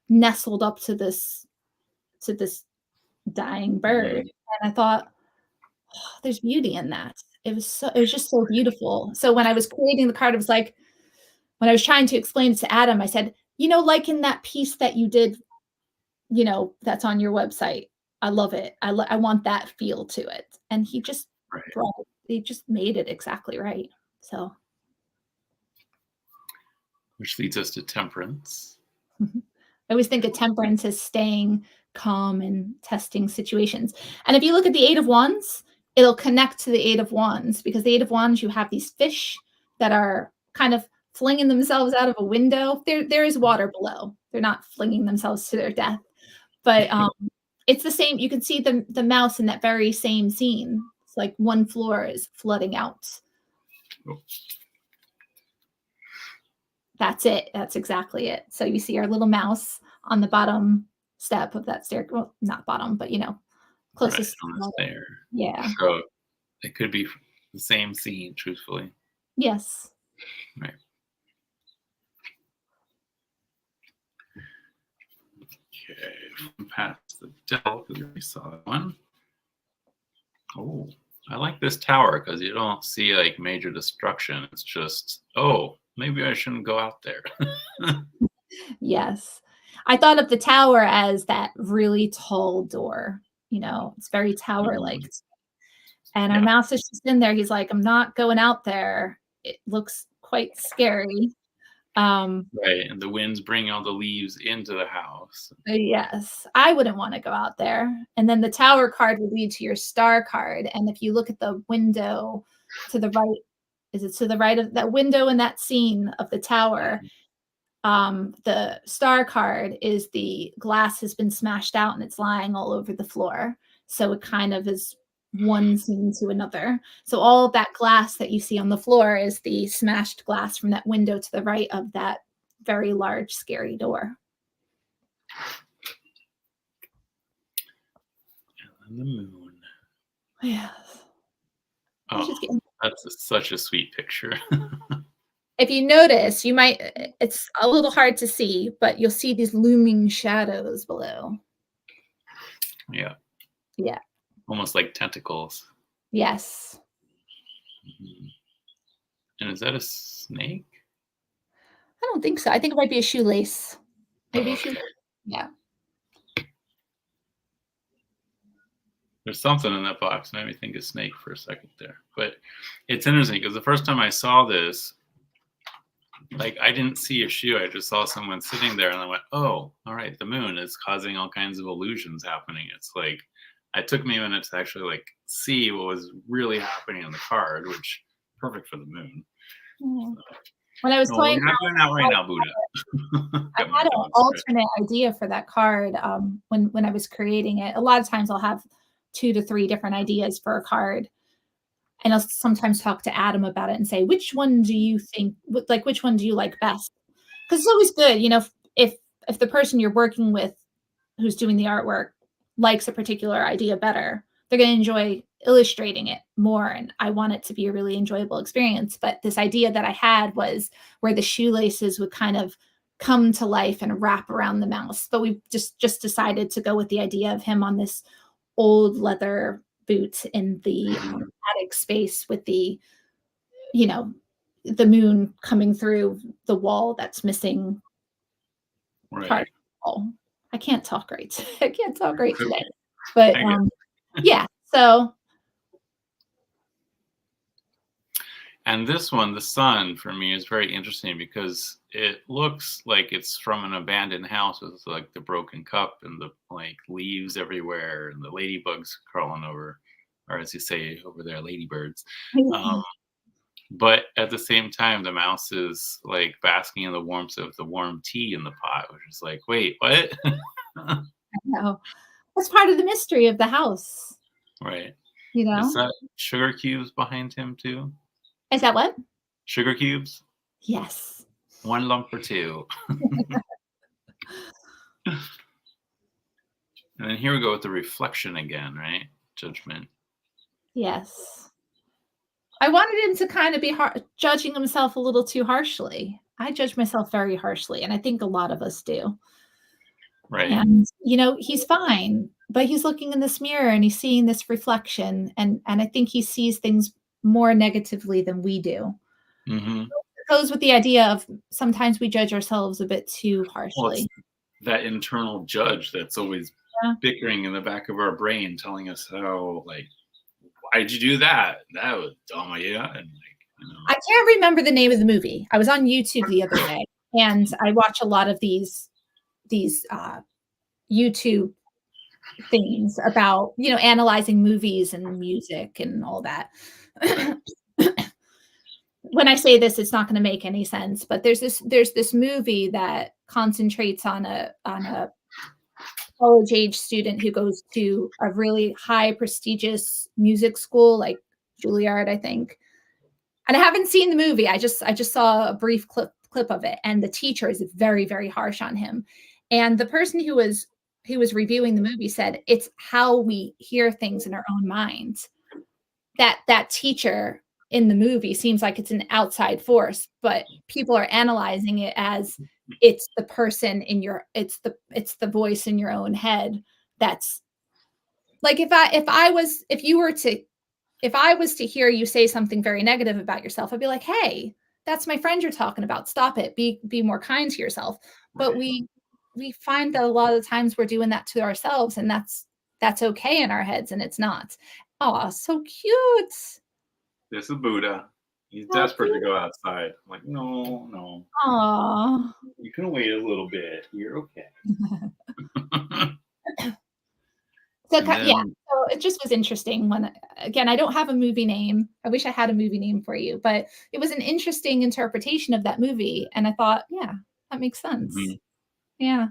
nestled up to this dying bird. And I thought, oh, there's beauty in that. It was just so beautiful. So when I was creating the card, it was like, when I was trying to explain it to Adam, I said, like in that piece that you did, that's on your website. I love it. I want that feel to it. And he just he just made it exactly right. So, which leads us to temperance. I always think of temperance as staying calm and testing situations. And if you look at the 8 of Wands, it'll connect to the 8 of Wands, because the 8 of Wands, you have these fish that are kind of flinging themselves out of a window. There is water below. They're not flinging themselves to their death. But it's the same. You can see the mouse in that very same scene. It's like one floor is flooding out. Oh. That's it. That's exactly it. So you see our little mouse on the bottom step of that stair. Well, not bottom, but closest. Right, on the stair. Yeah. So it could be the same scene, truthfully. Yes. Right. Okay, past the devil, because we saw that one. Oh, I like this tower because you don't see like major destruction. It's just, oh, maybe I shouldn't go out there. Yes. I thought of the tower as that really tall door. It's very tower-like. And our mouse is just in there. He's like, I'm not going out there. It looks quite scary. Right, and the winds bring all the leaves into the house. Yes, I wouldn't want to go out there. And then the tower card would lead to your star card. And if you look at the window to the right, is it to the right of that window in that scene of the tower? The star card is the glass has been smashed out and it's lying all over the floor. So it kind of is one scene to another. So all of that glass that you see on the floor is the smashed glass from that window to the right of that very large, scary door. And the moon. Yes. Oh, that's such a sweet picture. If you notice, you might, it's a little hard to see, but you'll see these looming shadows below. Yeah. Yeah. Almost like tentacles. Yes. Mm-hmm. And is that a snake? I don't think so. I think it might be a shoelace. Maybe a shoelace. Yeah. There's something in that box. Made me think of snake for a second there. But it's interesting because the first time I saw this, like I didn't see a shoe. I just saw someone sitting there and I went, oh, all right, the moon is causing all kinds of illusions happening. It's like, it took me a minute to actually like see what was really happening on the card, which perfect for the moon. Mm-hmm. So, when I was playing, we're not doing that right now, Buddha. I had an alternate idea for that card when I was creating it. A lot of times I'll have 2 to 3 different ideas for a card. And I'll sometimes talk to Adam about it and say, which one do you think, like, which one do you like best? Because it's always good, you know, if the person you're working with who's doing the artwork likes a particular idea better, they're going to enjoy illustrating it more. And I want it to be a really enjoyable experience. But this idea that I had was where the shoelaces would kind of come to life and wrap around the mouse. But we just decided to go with the idea of him on this old leather boot in the attic space with the, you know, the moon coming through the wall that's missing part of the wall. I can't talk right. I can't talk right today. But yeah, so. And this one, the sun, for me is very interesting because it looks like it's from an abandoned house with like the broken cup and the like leaves everywhere and the ladybugs crawling over, or as you say over there, ladybirds. But at the same time, the mouse is like basking in the warmth of the warm tea in the pot, which is like, wait, what? I know. That's part of the mystery of the house. Right. You know? Is that sugar cubes behind him too? Is that what? Sugar cubes? Yes. 1 lump or 2. And then here we go with the reflection again, right? Judgment. Yes. I wanted him to kind of be judging himself a little too harshly. I judge myself very harshly, and I think a lot of us do. Right. And, you know, he's fine, but he's looking in this mirror and he's seeing this reflection. And I think he sees things more negatively than we do. Mm-hmm. It goes with the idea of sometimes we judge ourselves a bit too harshly. Well, that internal judge that's always bickering in the back of our brain, telling us how, like, why'd you do that? That was dumb idea. And like, you know. I can't remember the name of the movie. I was on YouTube the other day, and I watch a lot of these YouTube things about, you know, analyzing movies and music and all that. When I say this, it's not going to make any sense, but there's this movie that concentrates on a college age student who goes to a really high prestigious music school like Juilliard, I think. And I haven't seen the movie. I just saw a brief clip of it, and the teacher is very, very harsh on him. And the person who was reviewing the movie said it's how we hear things in our own minds. That teacher in the movie seems like it's an outside force, but people are analyzing it as it's the person in your, it's the voice in your own head. That's like, if I was to hear you say something very negative about yourself, I'd be like, hey, that's my friend you're talking about. Stop it. Be more kind to yourself. But we find that a lot of the times we're doing that to ourselves, and that's okay in our heads, and it's not. Oh, so cute. This is Buddha. He's Oh, desperate to go outside. I'm like, no, no. aw. You can wait a little bit. You're okay. So And yeah, then, so it just was interesting when, again, I don't have a movie name. I wish I had a movie name for you, but it was an interesting interpretation of that movie, and I thought, yeah, that makes sense. mhm, Yeah,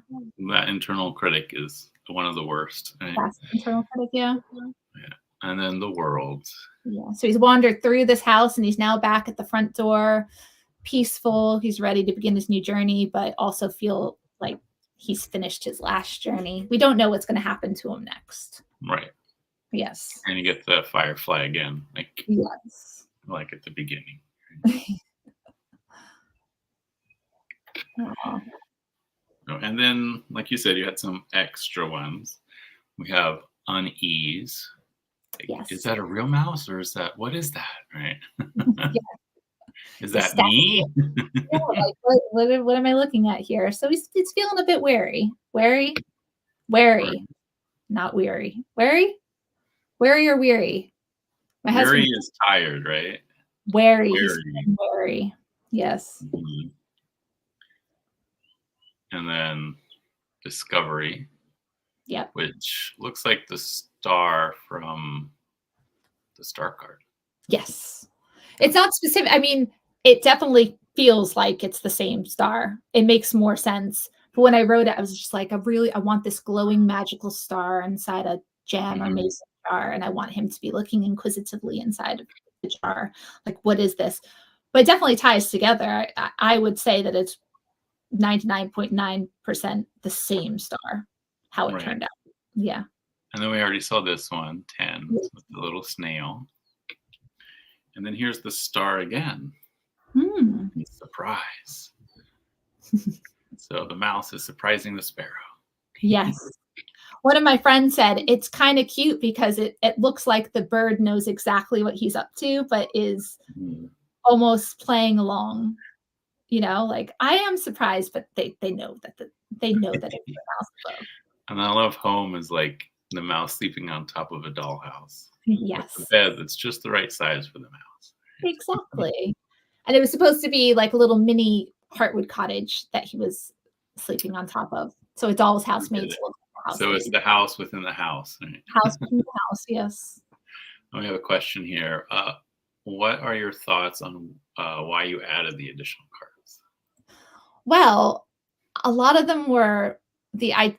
that internal critic is one of the worst. Right? that's the internal critic, yeah. Yeah. And then the world. Yeah, so he's wandered through this house, and he's now back at the front door, peaceful. He's ready to begin his new journey, but also feel like he's finished his last journey. We don't know what's going to happen to him next. Right. Yes. And you get the firefly again, Yes. like at the beginning. Aw. Oh, and then, like you said, you had some extra ones. We have unease. Yes. Is that a real mouse or is that, what is that? Right. Yeah. Is The that me? Yeah, like what am I looking at here? So he's feeling a bit wary, Right. not weary, wary or weary. My Weary husband, is tired, right? wary. He's Weary. feeling wary. Yes. Mhm. And then discovery, Yep. which looks like the star from the star card. Yes. It's not specific. I mean, it definitely feels like it's the same star. It makes more sense. But when I wrote it, I was just like, I want this glowing magical star inside a gem or Mhm. mason jar, and I want him to be looking inquisitively inside of the jar. Like, what is this? But it definitely ties together. I would say that it's 99.9% the same star, how it Right. turned out. Yeah. And then we already saw this one, 10, Yes. with the little snail. And then here's the star again. Hmm. Surprise. So the mouse is surprising the sparrow. Yes. One of my friends said it's kind of cute because it looks like the bird knows exactly what he's up to, but is Mhm. almost playing along. Like, I am surprised, but they know that they know that it's the mouse above. And I love home is like the mouse sleeping on top of a dollhouse with the Yes, bed that's just the right size for the mouse. exactly. And it was supposed to be like a little mini Heartwood cottage that he was sleeping on top of. So a doll's house We made did to it. look like a house So it's made. the house within the house. Right? House within the house, yes. We have a question here. What are your thoughts on why you added the additional cards? Well, a lot of them were I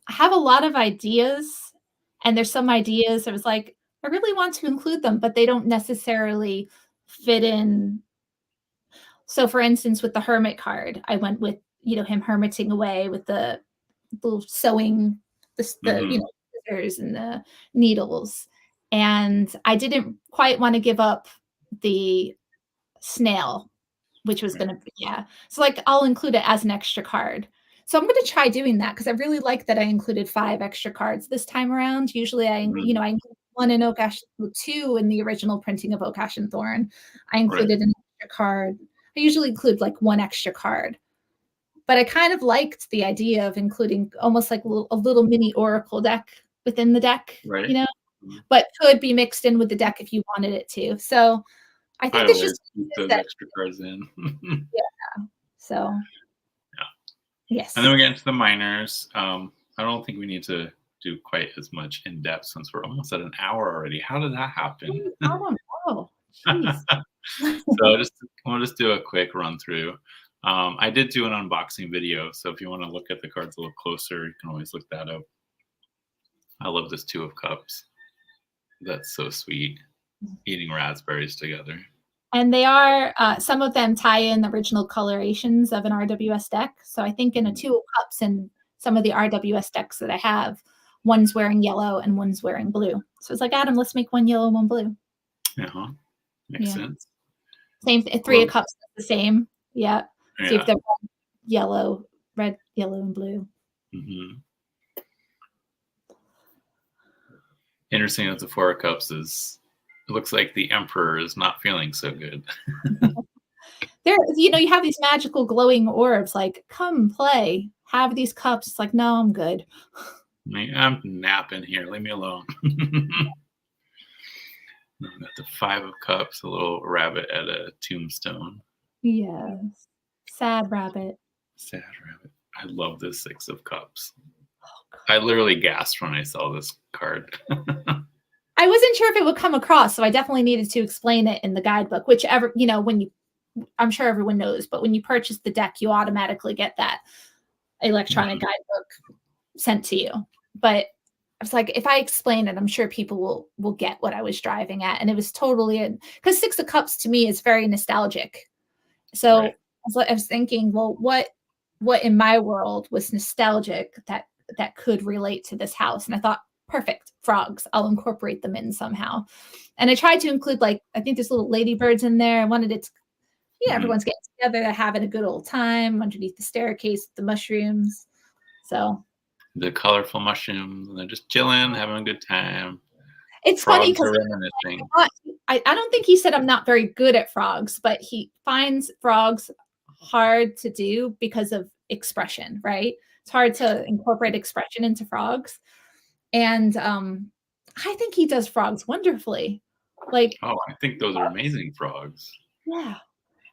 have a lot of ideas, and there's some ideas that was like, I really want to include them, but they don't necessarily fit in. So for instance, with the hermit card, I went with, him hermiting away with the little sewing, the Hmm. scissors and the needles. And I didn't quite want to give up the snail, which was Right. gonna be, yeah. So, like, I'll include it as an extra card. So I'm gonna try doing that because I really like that I included 5 extra cards this time around. Usually Mhm. I include 1 in well, 2 in the original printing of Oak, Ash, and Thorn. I Right. included an extra card. I usually include, like, 1 extra card, but I kind of liked the idea of including almost like a little mini oracle deck within the deck, Right. Mhm. but could be mixed in with the deck if you wanted it to. So I I think this always just keep pieces those that, extra cards in. yeah. So, Yeah. And then yes. we get into the minors. I don't think we need to do quite as much in depth since we're almost at an hour already. How did that happen? I don't know. Jeez. So we'll just do a quick run through. I did do an unboxing video, so if you want to look at the cards a little closer, you can always look that up. I love this Two of Cups. That's so sweet. Eating raspberries together. And they are, some of them tie in the original colorations of an RWS deck. So I think in a Two of Cups and some of the RWS decks that I have, one's wearing yellow and one's wearing blue. So it's like, Adam, let's make one yellow and one blue. Uh-huh. Makes Yeah. sense. Same, Three of Cups is the same. Yeah. See if Yeah. they're yellow, red, yellow, and blue. Hmm. Interesting that the Four of Cups is, it looks like the Emperor is not feeling so good. You have these magical glowing orbs, like, come play, have these cups. It's like, no, I'm good. I'm napping here. Leave me alone. Then we got the Five of Cups, a little rabbit at a tombstone. Yes. Sad rabbit. Sad rabbit. I love this Six of Cups. Oh, God. I literally gasped when I saw this card. I wasn't sure if it would come across, so I definitely needed to explain it in the guidebook, whichever, when you, I'm sure everyone knows, but when you purchase the deck, you automatically get that electronic guidebook sent to you. But I was like, if I explain it, I'm sure people will get what I was driving at. And it was totally, because Six of Cups to me is very nostalgic. So Right. I was thinking, well, what in my world was nostalgic that could relate to this house? And I thought, perfect, frogs. I'll incorporate them in somehow. And I tried to include, like, I think there's little ladybirds in there. I wanted it to, everyone's getting together, having a good old time underneath the staircase, the mushrooms. So the colorful mushrooms, and they're just chilling, having a good time. it's funny because I don't think he said I'm not very good at frogs, but he finds frogs hard to do because of expression, right? It's hard to incorporate expression into frogs. And I think he does frogs wonderfully. Like, oh, I think those are amazing frogs. Yeah.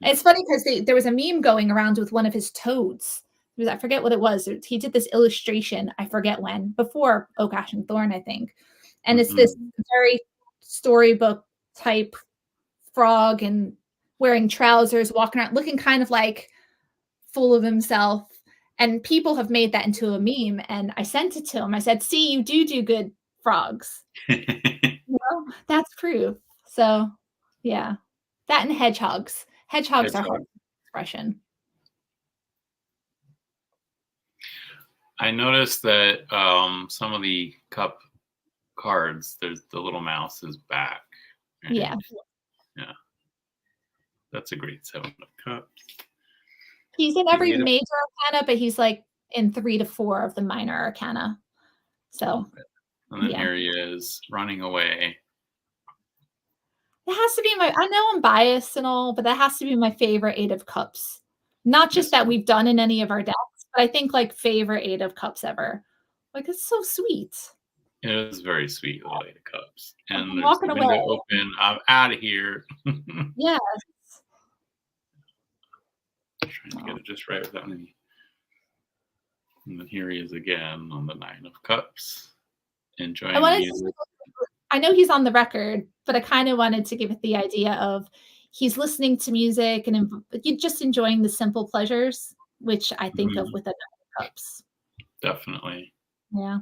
It's funny because there was a meme going around with one of his toads. I forget what it was. He did this illustration, I forget when, before Oak, Ash, and Thorn, I think. And it's this very storybook type frog and wearing trousers, walking around, looking kind of like full of himself. And people have made that into a meme. And I sent it to him. I said, see, you do good frogs. Well, that's proof. So, yeah. That and hedgehogs. Hedgehogs are hard expression. I noticed that some of the cup cards, there's the little mouse is back. Right? Yeah. Yeah. That's a great Seven of Cups. He's in every major arcana, but he's like in 3 to 4 of the minor arcana. So, and then here he is running away. It has to be I know I'm biased and all, but that has to be my favorite Eight of Cups. Not just that we've done in any of our decks, but I think like favorite Eight of Cups ever. Like, it's so sweet. It is very sweet, the Eight of Cups. And I'm there's walking the window away. open. I'm out of here. Yes. Trying to get it just right without any. And then here he is again on the Nine of Cups, enjoying music. I know he's on the record, but I kind of wanted to give it the idea of he's listening to music and just enjoying the simple pleasures, which I think of with the Nine of Cups. Definitely. Yeah.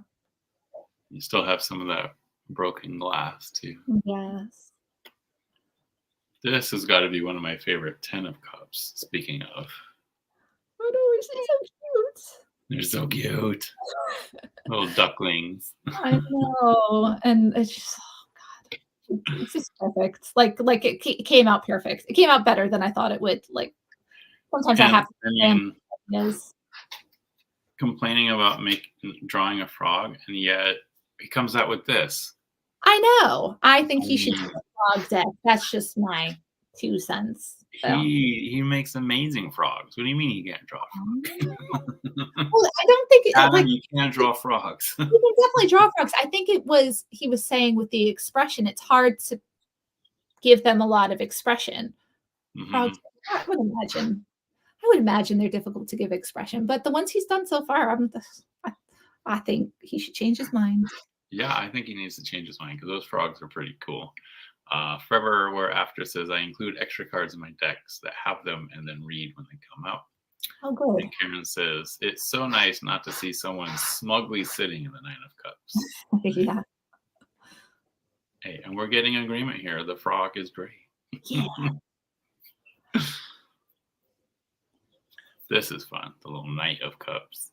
You still have some of that broken glass too. Yes. This has got to be one of my favorite 10 of Cups, speaking of. Oh no, it's so cute. They're so cute. Little ducklings. I know. And it's just, oh God. It's just perfect. Like it came out perfect. It came out better than I thought it would. Like, sometimes I have to complaining about drawing a frog, and yet he comes out with this. I know. I think he should do a frog deck. That's just my 2 cents. So. He makes amazing frogs. What do you mean he can't draw frogs? Well, I don't think you can't draw frogs. You can definitely draw frogs. I think he was saying with the expression, it's hard to give them a lot of expression. Frogs, I would imagine they're difficult to give expression, but the ones he's done so far, I think he should change his mind. Yeah, I think he needs to change his mind because those frogs are pretty cool. Forever Where After says, I include extra cards in my decks that have them and then read when they come out. Oh, good. And Karen says, it's so nice not to see someone smugly sitting in the Nine of Cups. Yeah. Hey, and we're getting agreement here. The frog is great. Yeah. This is fun. The little Knight of Cups.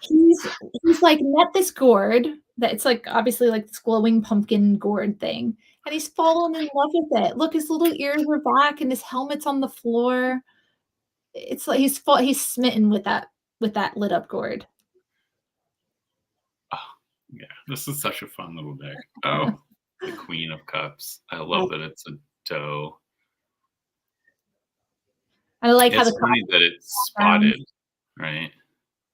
He's like met this gourd that it's like obviously like this glowing pumpkin gourd thing, and he's fallen in love with it. Look, his little ears are back and his helmet's on the floor. It's like he's smitten with that lit up gourd. Oh, yeah, this is such a fun little deck. Oh, the Queen of Cups. I love that it's a doe. I like how funny that it's spotted, right?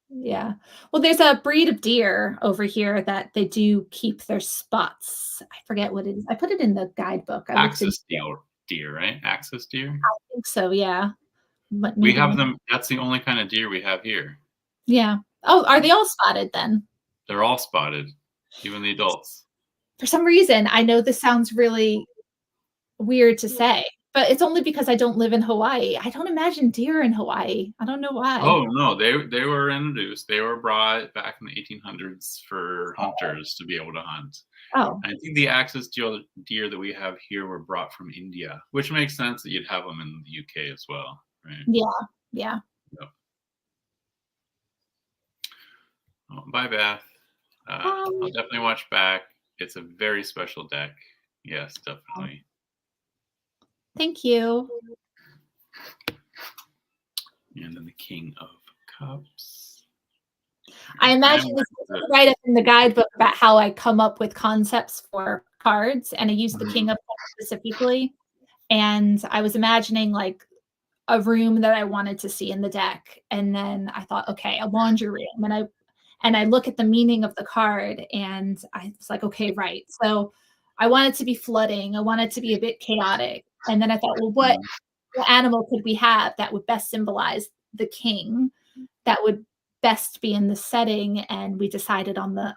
Yeah. Well, there's a breed of deer over here that they do keep their spots. I forget what it is. I put it in the guidebook. I looked into Axis deer, right? Axis deer. I think so, yeah. But We maybe have one. them. That's the only kind of deer we have here. Yeah. Oh, are they all spotted then? They're all spotted, even the adults. For some reason, I know this sounds really weird to say, but it's only because I don't live in Hawaii. I don't imagine deer in Hawaii. I don't know why. Oh no, they were introduced. They were brought back in the 1800s for hunters to be able to hunt. Oh, I think the axis deer that we have here were brought from India, which makes sense that you'd have them in the UK as well, right? yeah. Yeah. Yep. Oh, bye, Beth. I'll definitely watch back. It's a very special deck. Yes, definitely. Thank you. And then the King of Cups. I imagine this is right up in the guidebook about how I come up with concepts for cards, and I use the King of Cups specifically. And I was imagining like a room that I wanted to see in the deck, and then I thought, okay, a laundry room, and I look at the meaning of the card, and I was like, okay, right. So I want it to be flooding. I want it to be a bit chaotic, and then I thought, well, what animal could we have that would best symbolize the king? That would best be in the setting, and we decided on the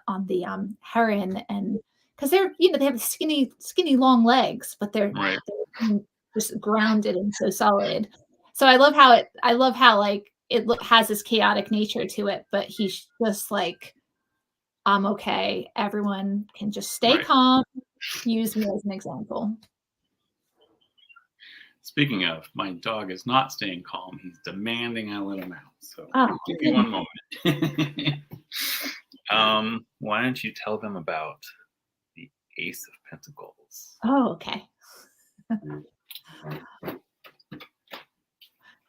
heron, and because they're they have skinny long legs, but Right. they're just grounded and so solid. So I love how like has this chaotic nature to it, but he's just like, I'm okay, everyone can just stay Right. calm. Use me as an example. Speaking of, my dog is not staying calm. He's demanding I let him out. So Oh, give me one moment. Why don't you tell them about the Ace of Pentacles? oh, okay.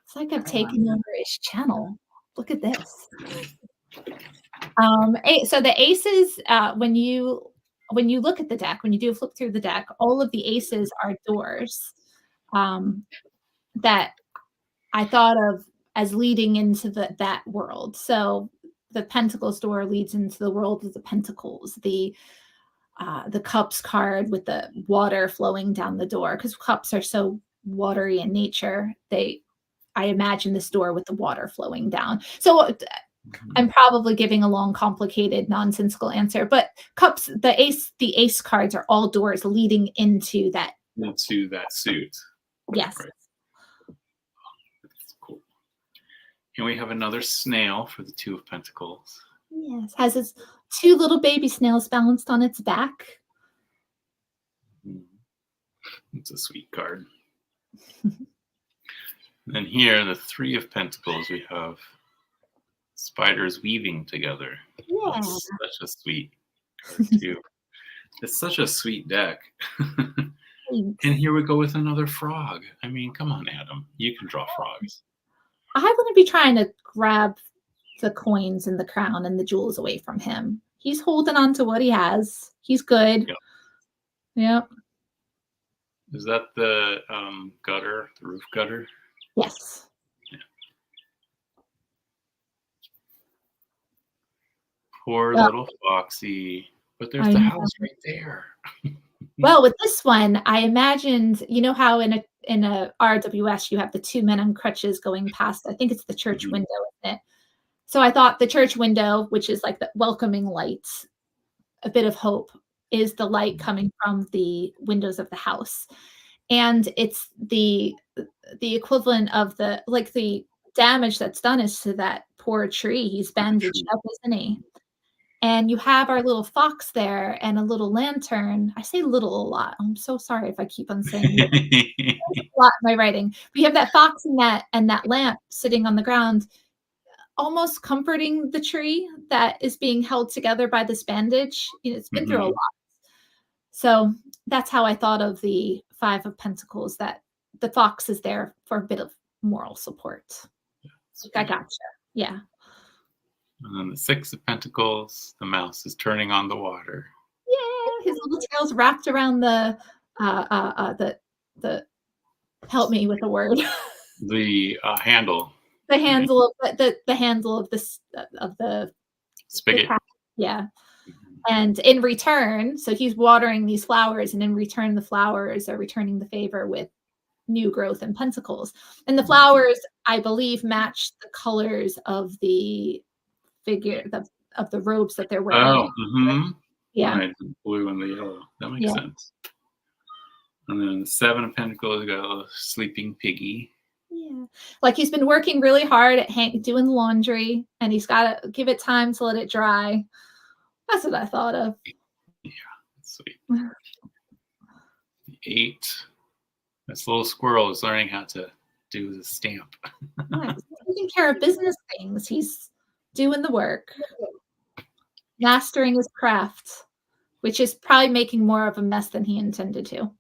It's like I've taken over his channel. Look at this. So the aces, when you look at the deck, when you do a flip through the deck, all of the aces are doors that I thought of as leading into that world. So the Pentacles door leads into the world of the Pentacles. The Cups card with the water flowing down the door, because cups are so watery in nature. I imagine this door with the water flowing down. So I'm probably giving a long, complicated, nonsensical answer, but cups, the ace cards are all doors leading into that. Into that suit. Yes. Right. That's cool. And we have another snail for the Two of Pentacles. Yes. Has its two little baby snails balanced on its back. It's a sweet card. And then here, the Three of Pentacles, we have spiders weaving together. Yeah. That's such a sweet card too. It's such a sweet deck. And here we go with another frog. I mean, come on, Adam. You can draw frogs. I wouldn't be trying to grab the coins and the crown and the jewels away from him. He's holding on to what he has. He's good. Yep. Is that the gutter, the roof gutter? Yes. Yeah. Poor little Foxy. But there's the house right there. Well, with this one, I imagined, you know how in a RWS you have the two men on crutches going past, I think it's the church window, isn't it? So I thought the church window, which is like the welcoming lights, a bit of hope, is the light coming from the windows of the house. And it's the equivalent of the damage that's done is to that poor tree. He's bandaged up, isn't he? And you have our little fox there and a little lantern. I say little a lot. I'm so sorry if I keep on saying little. A lot in my writing. We have that fox and that lamp sitting on the ground, almost comforting the tree that is being held together by this bandage. It's been through a lot. So that's how I thought of the Five of Pentacles, that the fox is there for a bit of moral support. I gotcha. Yeah. And then the Six of Pentacles, the mouse is turning on the water. Yeah, his little tail's wrapped around the help me with the word. The handle. the Right. handle of the handle of the Spigot. yeah. And in return, so he's watering these flowers, and in return, the flowers are returning the favor with new growth and pentacles. And the flowers, I believe, match the colors of the figure of the robes that they're wearing. Oh, Yeah. right. The blue and the yellow. That makes Yeah. sense. And then the Seven of Pentacles, we got a sleeping piggy. Yeah. Like he's been working really hard at doing laundry, and he's got to give it time to let it dry. That's what I thought of. Yeah, that's sweet. The 8. This little squirrel is learning how to do the stamp. Yeah, he's taking care of business things. He's doing the work, mastering his craft, which is probably making more of a mess than he intended to.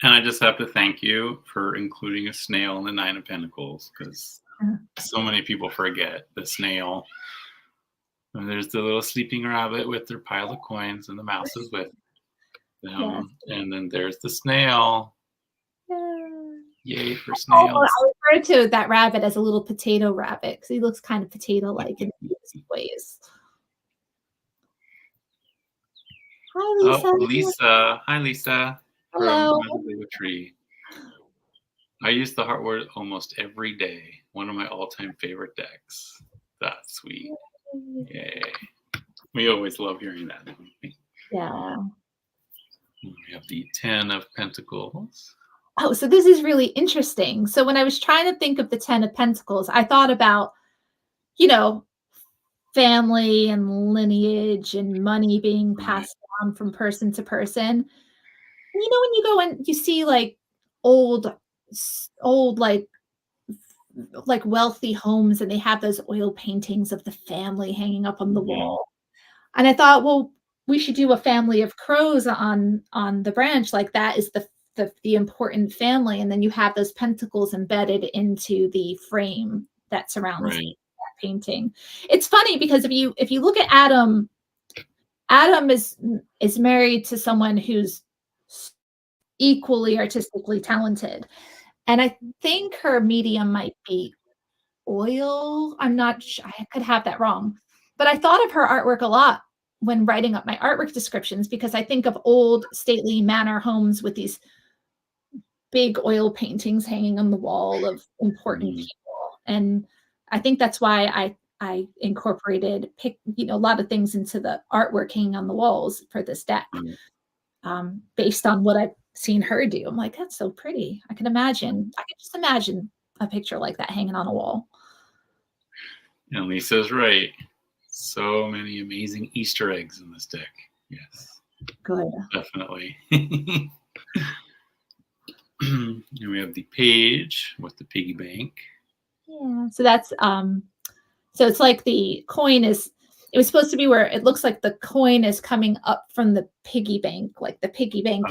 And I just have to thank you for including a snail in the 9 of Pentacles, because so many people forget the snail. And there's the little sleeping rabbit with their pile of coins, and the mouse is with them. Yes. And then there's the snail. Yay for snails. Oh, I refer to that rabbit as a little potato rabbit because he looks kind of potato-like in these ways. Hi, Lisa. Oh, Lisa. Hi, Lisa. Hello. From the Tree. I use the Heartwood almost every day. One of my all-time favorite decks. That's sweet. Yay. We always love hearing that, don't we? Yeah. We have the 10 of Pentacles. Oh, so this is really interesting. So when I was trying to think of the 10 of Pentacles, I thought about, family and lineage and money being passed on from person to person. When you go and you see like old like wealthy homes, and they have those oil paintings of the family hanging up on the wall. And I thought, well, we should do a family of crows on the branch. Like that is the important family. And then you have those pentacles embedded into the frame that surrounds that painting. It's funny because if you look at Adam is married to someone who's equally artistically talented. And I think her medium might be oil. I'm not sure. I could have that wrong. But I thought of her artwork a lot when writing up my artwork descriptions, because I think of old stately manor homes with these big oil paintings hanging on the wall of important people. And I think that's why I incorporated a lot of things into the artwork hanging on the walls for this deck, based on what I've seen her do. I'm like, that's so pretty. I could just imagine a picture like that hanging on a wall. And Lisa's right. So many amazing Easter eggs in this deck. Yes. Good. Definitely. And we have the page with the piggy bank. Yeah. So that's so it's like the coin it was supposed to be where it looks like the coin is coming up from the piggy bank. Like the piggy bank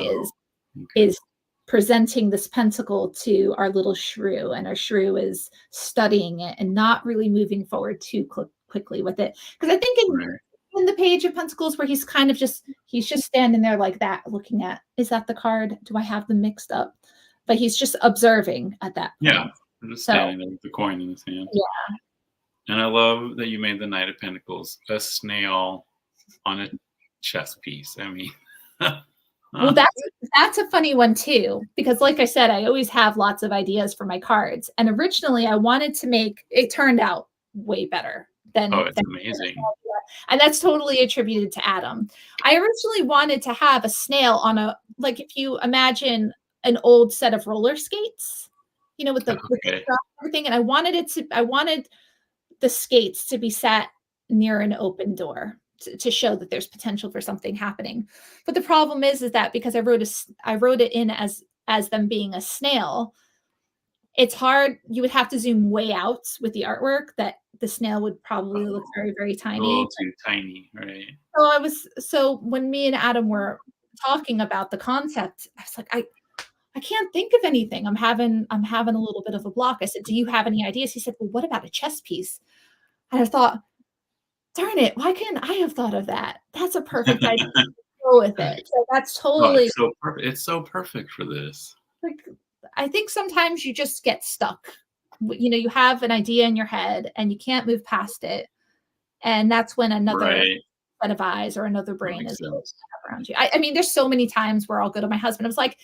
is presenting this pentacle to our little shrew, and our shrew is studying it and not really moving forward too quickly with it. Because I think in the page of pentacles where he's kind of he's just standing there like that, looking at, is that the card? Do I have them mixed up? But he's just observing at that point. Yeah, just standing there with the coin in his hand. Yeah. And I love that you made the Knight of Pentacles a snail on a chess piece. I mean, well, that's a funny one too, because like I said, I always have lots of ideas for my cards. And originally I wanted to make, it turned out way better than. Oh, it's amazing. And that's totally attributed to Adam. I originally wanted to have a snail on like if you imagine an old set of roller skates, with the everything. And I wanted the skates to be set near an open door to show that there's potential for something happening. But the problem is that because I wrote it in as them being a snail, it's hard. You would have to zoom way out with the artwork that the snail would probably look very, very tiny. A little too tiny, right? So when me and Adam were talking about the concept, I was like, I can't think of anything. I'm having a little bit of a block. I said, do you have any ideas? He said, well, what about a chess piece? And I thought, darn it, why can't I have thought of that? That's a perfect idea. Go with it. So that's totally. So perfect. It's so perfect for this. Like, I think sometimes you just get stuck you have an idea in your head and you can't move past it. And that's when another Right. set of eyes or another That brain makes is sense. around you. I mean, there's so many times where I'll go to my husband. I was like,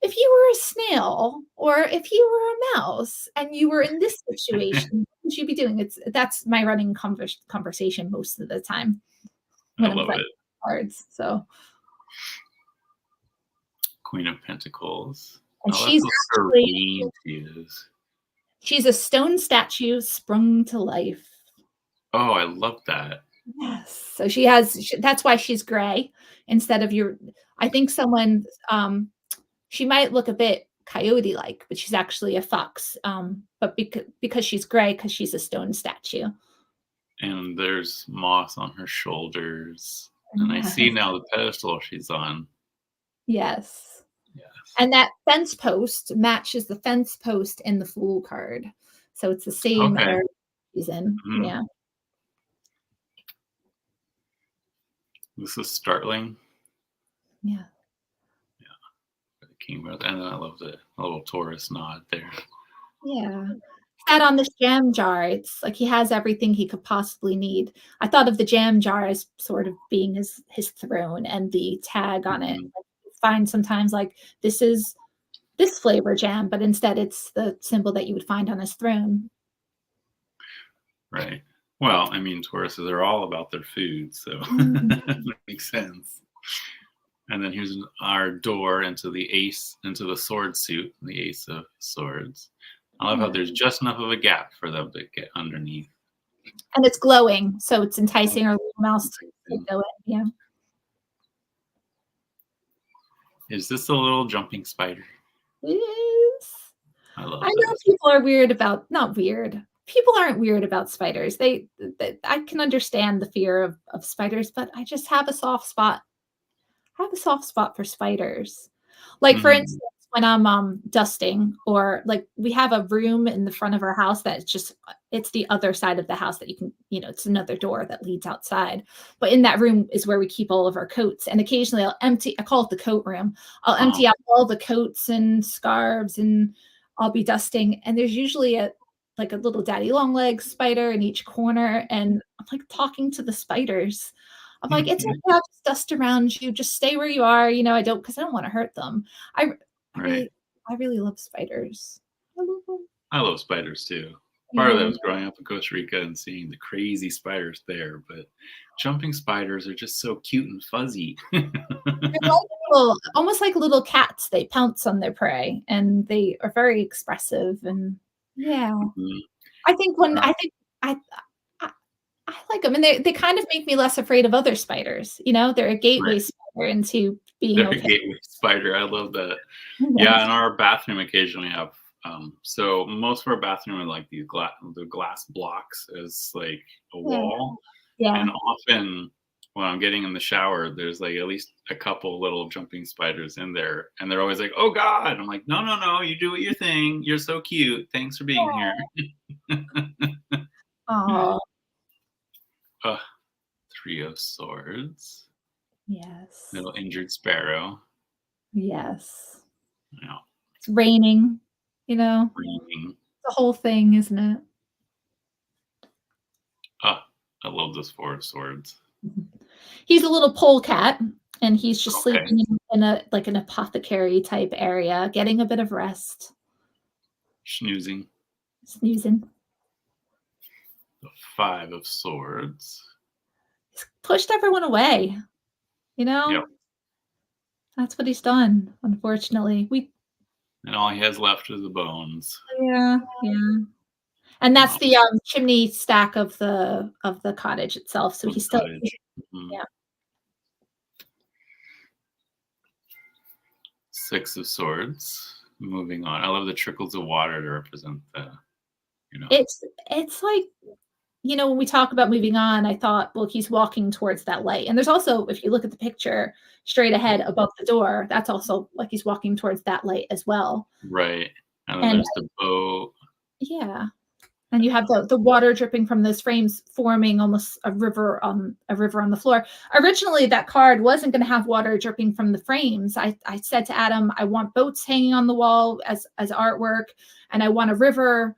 if you were a snail or if you were a mouse and you were in this situation, what would you be doing? That's my running conversation most of the time I when I'm love playing it. cards. So, Queen of Pentacles. and Oh, that's she's so actually serene she is. she's a stone statue sprung to life. Oh, I love that. Yes. So that's why she's gray instead of I think she might look a bit coyote-like, but she's actually a fox. But because she's gray, because she's a stone statue. And there's moss on her shoulders. And I see now the pedestal she's on. Yes. Yes. And that fence post matches the fence post in the Fool card. So it's the same area she's in. Mhm. Yeah. This is startling. Yeah. The King, and then I love the little Taurus nod there. Yeah. That on this jam jar, it's like he has everything he could possibly need. I thought of the jam jar as sort of being his throne, and the tag on it. Mhm. Find sometimes like this is this flavor jam, but instead it's the symbol that you would find on his throne. Right. Well, I mean, Tauruses are all about their food, so that makes sense. And then here's our door into the sword suit, the Ace of Swords. I love how there's just enough of a gap for them to get underneath. And it's glowing, so it's enticing our little mouse to go in. Yeah. Is this a little jumping spider? Yes. I love I know this. people are weird about, not weird. People aren't weird about spiders. I can understand the fear of spiders, but I just have a soft spot. I have a soft spot for spiders. Like for instance, when I'm dusting, or like we have a room in the front of our house it's the other side of the house that you can, it's another door that leads outside. But in that room is where we keep all of our coats. And occasionally I call it the coat room. I'll empty out all the coats and scarves and I'll be dusting. And there's usually a little daddy long leg spider in each corner. And I'm like talking to the spiders. I'm like, it's okay, I'll just dust around you. Just stay where you are. Because I don't want to hurt them. I really love spiders. I love them. I love spiders too. Part of that was growing up in Costa Rica and seeing the crazy spiders there, but jumping spiders are just so cute and fuzzy. They're almost like little cats. They pounce on their prey and they are very expressive. And I think I like them, and they kind of make me less afraid of other spiders. They're a gateway spider into being They're okay. a gateway spider. I love that. Yeah, in our bathroom occasionally have. So most of our bathroom are like these glass blocks as like a wall. Yeah. And often when I'm getting in the shower, there's like at least a couple little jumping spiders in there, and they're always like, "Oh God!" I'm like, "No, you do your thing. You're so cute. Thanks for being here." Oh. Three of Swords. Yes. Little injured sparrow. Yes. Yeah. It's raining, Raining. the whole thing, isn't it? I love this Four of Swords. He's a little polecat, and he's just sleeping in an apothecary type area, getting a bit of rest. Snoozing. The Five of Swords. He's pushed everyone away. Yep. That's what he's done, unfortunately. And all he has left is the bones. Yeah. And that's the chimney stack of the cottage itself. So he's still Six of Swords. Moving on. I love the trickles of water to represent the, It's like, when we talk about moving on, I thought, well, he's walking towards that light. And there's also, if you look at the picture straight ahead above the door, that's also like he's walking towards that light as well. Right. And then there's the bow. Yeah. And you have the water dripping from those frames, forming almost a river on the floor. Originally, that card wasn't going to have water dripping from the frames. I said to Adam, I want boats hanging on the wall as artwork, and I want a river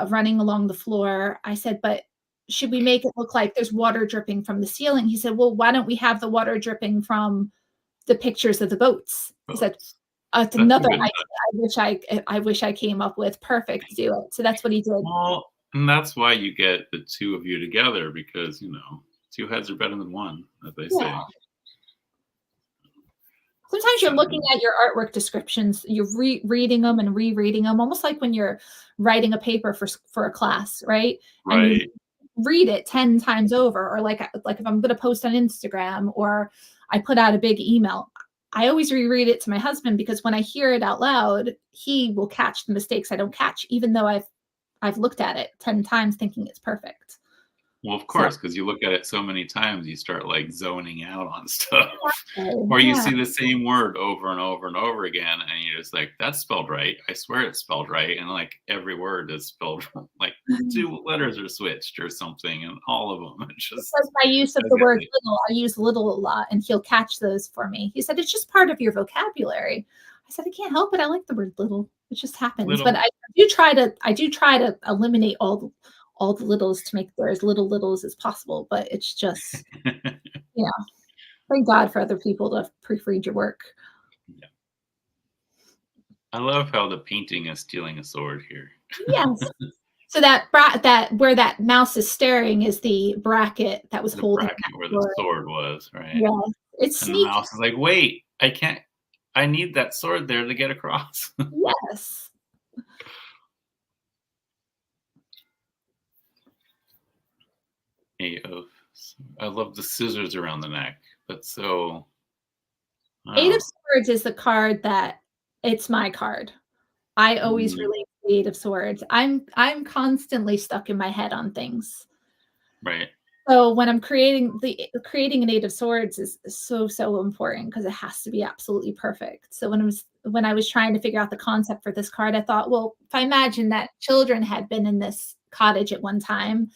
running along the floor. I said, but should we make it look like there's water dripping from the ceiling? He said, well, why don't we have the water dripping from the pictures of the boats? He said, it's another idea I wish I came up with. Perfect, do it. So that's what he did. Well, and that's why you get the two of you together, because, you know, two heads are better than one, as they say. Sometimes you're looking at your artwork descriptions, you're reading them and rereading them, almost like when you're writing a paper for a class, right? Right. And you read it 10 times over, or like if I'm going to post on Instagram or I put out a big email, I always reread it to my husband, because when I hear it out loud, he will catch the mistakes I don't catch, even though I've looked at it 10 times thinking it's perfect. Well, of course, because you look at it so many times, you start like zoning out on stuff. Or you see the same word over and over and over again, and you're just like, that's spelled right. I swear it's spelled right. And like every word is spelled like 2 letters are switched or something, and all of them. It's just my use of the word little. I use little a lot, and he'll catch those for me. He said, it's just part of your vocabulary. I said, I can't help it. I like the word little. It just happens. Little. But I do try to eliminate all the littles to make there as little littles as possible. But it's just, thank God for other people to proofread your work. Yeah. I love how the painting is stealing a sword here. Yes. So that where that mouse is staring is the bracket that was holding where the sword was, right? Yeah. It's sneaky. The mouse is like, wait, I need that sword there to get across. Yes. I love the scissors around the neck. That's so. Eight of Swords is the card that it's my card. I always relate to the Eight of Swords. I'm constantly stuck in my head on things. Right. So when I'm creating an Eight of Swords is so important, because it has to be absolutely perfect. So when I was trying to figure out the concept for this card, I thought, well, if I imagine that children had been in this cottage at one time,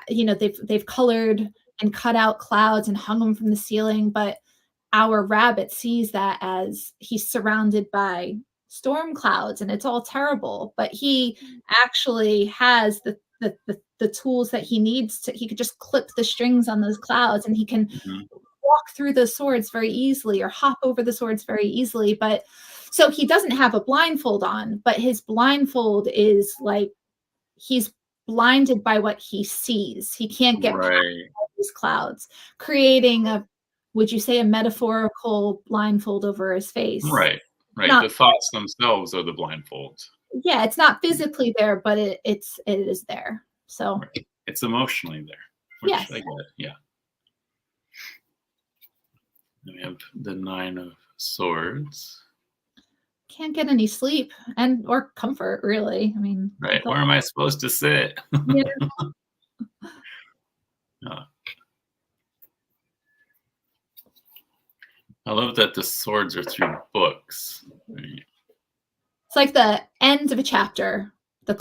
they've colored and cut out clouds and hung them from the ceiling, but our rabbit sees that as he's surrounded by storm clouds and it's all terrible, but he actually has the tools that he needs he could just clip the strings on those clouds, and he can walk through the swords very easily or hop over the swords very easily. But so he doesn't have a blindfold on, but his blindfold is like he's blinded by what he sees. He can't get past these clouds, creating would you say a metaphorical blindfold over his face? Right. The thoughts themselves are the blindfolds. Yeah, it's not physically there, but it is there. So it's emotionally there. Which I get. Yeah. And we have the Nine of Swords. Can't get any sleep or comfort, really. I mean, right. Where am I supposed to sit? I love that the swords are through books. Right. It's like the end of a chapter, the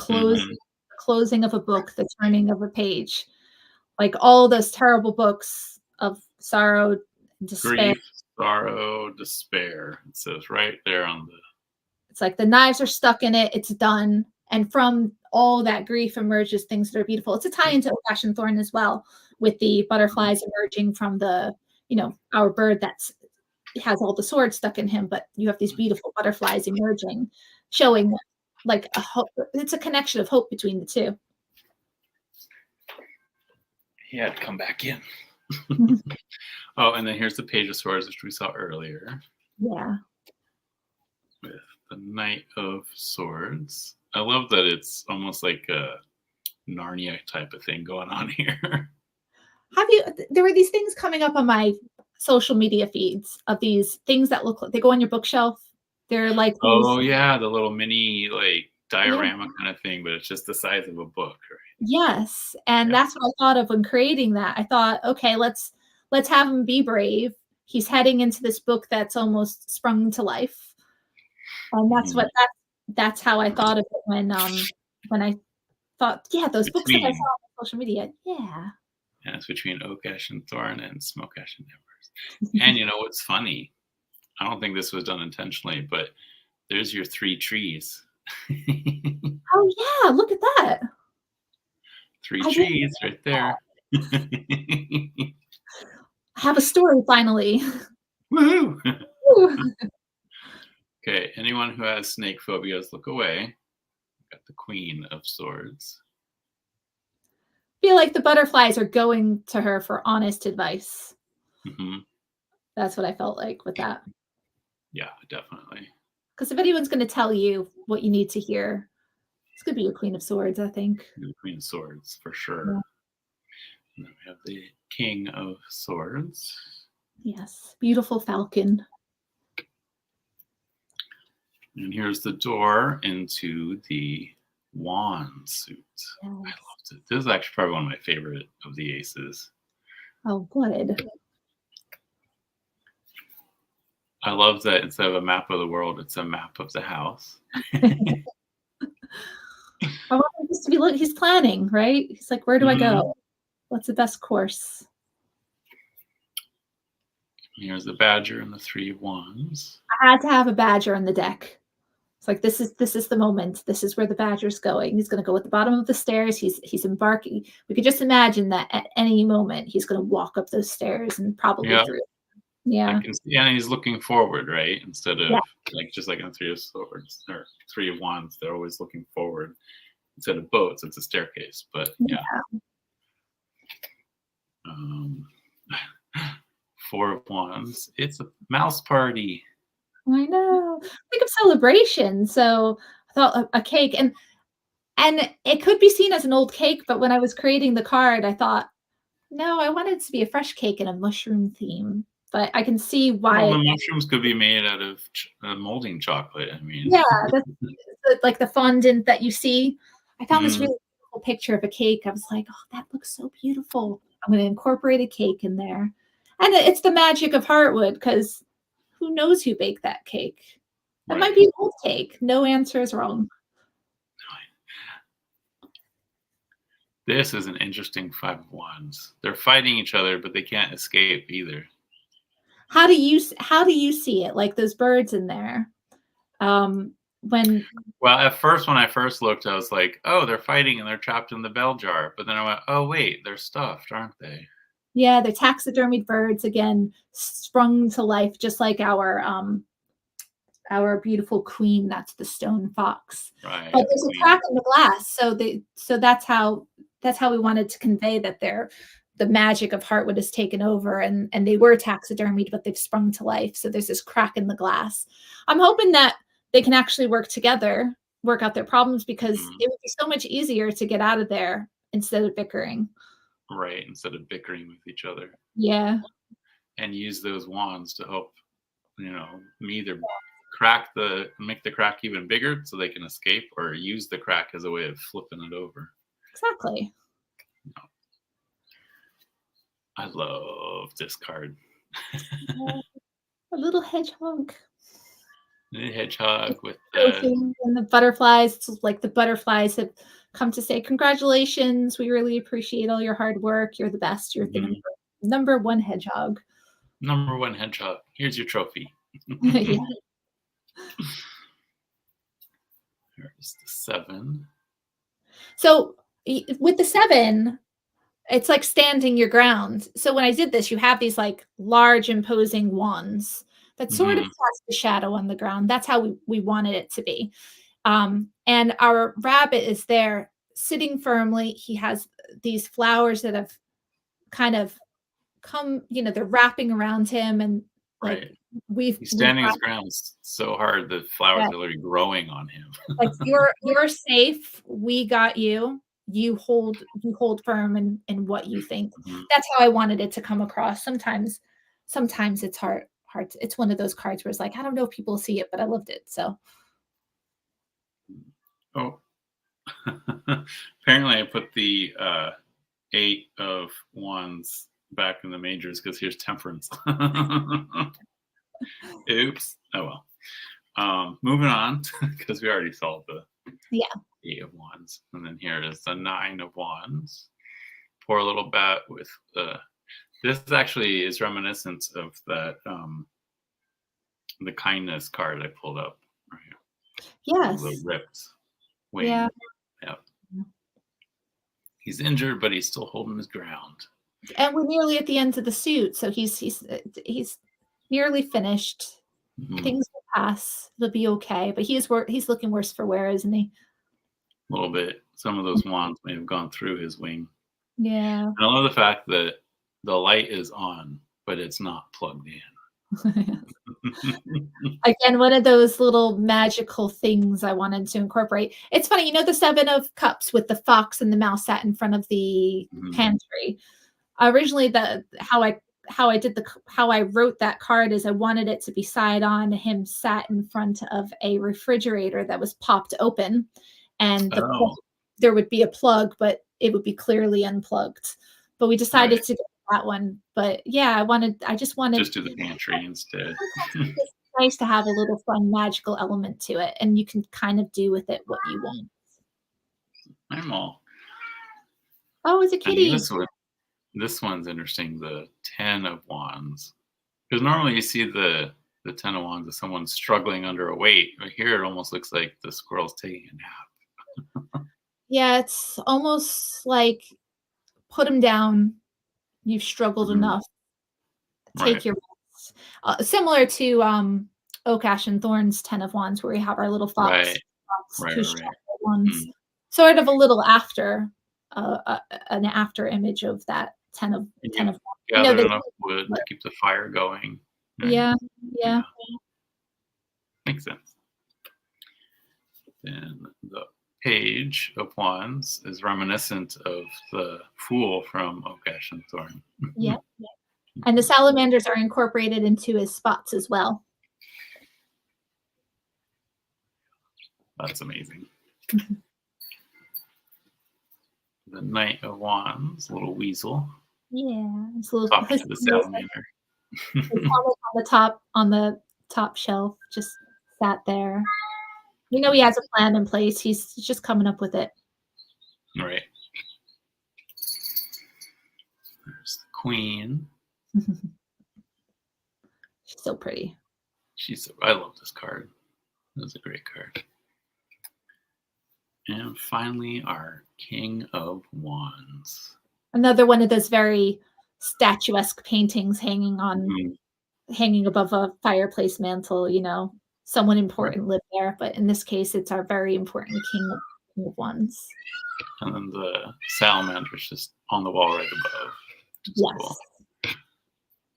closing of a book, the turning of a page. Like all those terrible books of sorrow, despair. Grief, sorrow, despair. It says right there on the. It's like the knives are stuck in it. It's done. And from all that grief emerges things that are beautiful. It's a tie into Old-fashioned Thorn as well, with the butterflies emerging from the, our bird has all the swords stuck in him, but you have these beautiful butterflies emerging, showing like a hope. It's a connection of hope between the two. He had to come back in. Oh, and then here's the Page of Swords, which we saw earlier. Yeah. With the Knight of Swords. I love that it's almost like a Narnia type of thing going on here. There were these things coming up on my social media feeds of these things that look like they go on your bookshelf. They're like the little mini like diorama kind of thing, but it's just the size of a book, right? Yes. And that's what I thought of when creating that. I thought, okay, let's have him be brave. He's heading into this book that's almost sprung to life. And that's how I thought of it when I thought, those books that I saw on social media. Yeah. Yeah, it's between Oak Ash and Thorn and Smoke Ash and Embers. And you know what's funny? I don't think this was done intentionally, but there's your 3 trees. Oh yeah, look at that. 3 I did trees right there. have a story finally. Woohoo! Woo. Okay, anyone who has snake phobias, look away. Got the Queen of Swords. Feel like the butterflies are going to her for honest advice. Mhm. That's what I felt like with that. Yeah, definitely. Because if anyone's going to tell you what you need to hear, it's going to be your Queen of Swords, I think. The Queen of Swords, for sure. Yeah. And then we have the King of Swords. Yes. Beautiful falcon. And here's the door into the Wand suit. I Yes. loved it. This is actually probably one of my favorite of the aces. Oh, good. I love that instead of a map of the world, it's a map of the house. I want him just to be look. He's planning, right? He's like, where do I Mhm. go? What's the best course? Here's the Badger and the 3 Wands. I had to have a badger in the deck. It's like this is the moment. This is where the badger's going. He's going to go at the bottom of the stairs. He's embarking. We could just imagine that at any moment he's going to walk up those stairs and probably Yeah, through. I Yeah. can see, and he's looking forward, right? Instead Yeah. of like just like on 3 of Swords or 3 of Wands, they're always looking forward. Instead of boats, it's a staircase. But yeah. Um, 4 of Wands. It's a mouse party. I know. Think of celebration. So I thought a cake, and it could be seen as an old cake, but when I was creating the card, I thought, no, I wanted it to be a fresh cake and a mushroom theme. But I can see why. Well, the mushrooms could be made out of molding chocolate. I mean, Yeah, that's like the fondant that you see. I found this Mhm. really beautiful picture of a cake. I was like, oh, that looks so beautiful. I'm going to incorporate a cake in there. And it's the magic of Heartwood, because who knows who baked that cake? It might Right. be an old cake. No answer is wrong. This is an interesting 5 of Wands. They're fighting each other, but they can't escape either. How do you see it? Like those birds in there. When Well, at first, when I first looked, I was like, "Oh, they're fighting and they're trapped in the bell jar." But then I went, "Oh, wait, they're stuffed, aren't they?" yeah, they're taxidermied birds again, sprung to life, just like our beautiful queen, that's the stone fox. Right. But The there's a Queen. crack in the glass, so that's how we wanted to convey that the magic of Heartwood has taken over, and they were taxidermied, but they've sprung to life. So there's this crack in the glass. I'm hoping that they can actually work together, work out their problems, because it would be so much easier to get out of there instead of bickering. Right. Instead of bickering with each other, Yeah, and use those wands to help, either make the crack even bigger so they can escape, or use the crack as a way of flipping it over. exactly. I love this card. A little hedgehog. The hedgehog with the And the butterflies, it's like the butterflies have come to say, congratulations, we really appreciate all your hard work, you're the best, you're the number one hedgehog. number 1 hedgehog. Here's your trophy. Yeah. Here's the 7. So with the 7, it's like standing your ground. So when I did this, you have these like large imposing wands that sort of cast a shadow on the ground. That's how we wanted it to be. And our rabbit is there sitting firmly. He has these flowers that have kind of come, they're wrapping around him, and like Right. we've He's we've standing got his ground so hard the flowers that. are literally growing on him. Like you're safe. We got you. You hold firm in what you think. Mhm. That's how I wanted it to come across. Sometimes it's hard. It's one of those cards where it's like, I don't know if people see it, but I loved it. So Oh. Apparently I put the 8 of Wands back in the majors because here's Temperance. Oops. Oh well. Moving on, because we already saw the yeah. 8 of Wands. And then here is the 9 of Wands. Poor little bat with this actually is reminiscent of that the kindness card I pulled up right here. Yes. The ripped wing. Yeah. Yeah. he's injured, but he's still holding his ground. And we're nearly at the end of the suit, so he's nearly finished. Mm-hmm. Things will pass. It'll be okay. But he's looking worse for wear, isn't he? A little bit. Some of those wands may have gone through his wing. Yeah. And I love the fact that the light is on, but it's not plugged in. Again, one of those little magical things I wanted to incorporate. It's funny, you know, the 7 of Cups with the fox and the mouse sat in front of the pantry. Originally, how I wrote that card is I wanted it to be side on. Him sat in front of a refrigerator that was popped open, and there would be a plug, but it would be clearly unplugged. But we decided to go with that one. But yeah, I just wanted just do the pantry instead. It's nice to have a little fun magical element to it, and you can kind of do with it what you want. I'm all. Oh, it's a kitty. This one's interesting. The 10 of Wands, because normally you see the 10 of Wands as someone struggling under a weight. But here it almost looks like the squirrel's taking a nap. Yeah, it's almost like put him down. You've struggled enough. Take your rest. Similar to Oak, Ash, and Thorns 10 of Wands, where we have our little fox. Ones. Sort of a little after, an after image of that 10 of Wands. Gathered enough wood to keep the fire going. Right? Yeah. Makes sense. Then the Page of Wands is reminiscent of the Fool from Oak, Ash, and Thorn. Yeah. And the salamanders are incorporated into his spots as well. That's amazing. The Knight of Wands, little weasel. Yeah, it's a little talking to the salamander. on the top shelf, just sat there. You know, he has a plan in place. He's just coming up with it. Right. There's the Queen. She's so pretty. I love this card. That's a great card. And finally, our King of Wands. Another one of those very statuesque paintings hanging above a fireplace mantle. You know, someone important lived there, but in this case, it's our very important King of Wands. And then the salamander's just on the wall right above. Yes. Cool.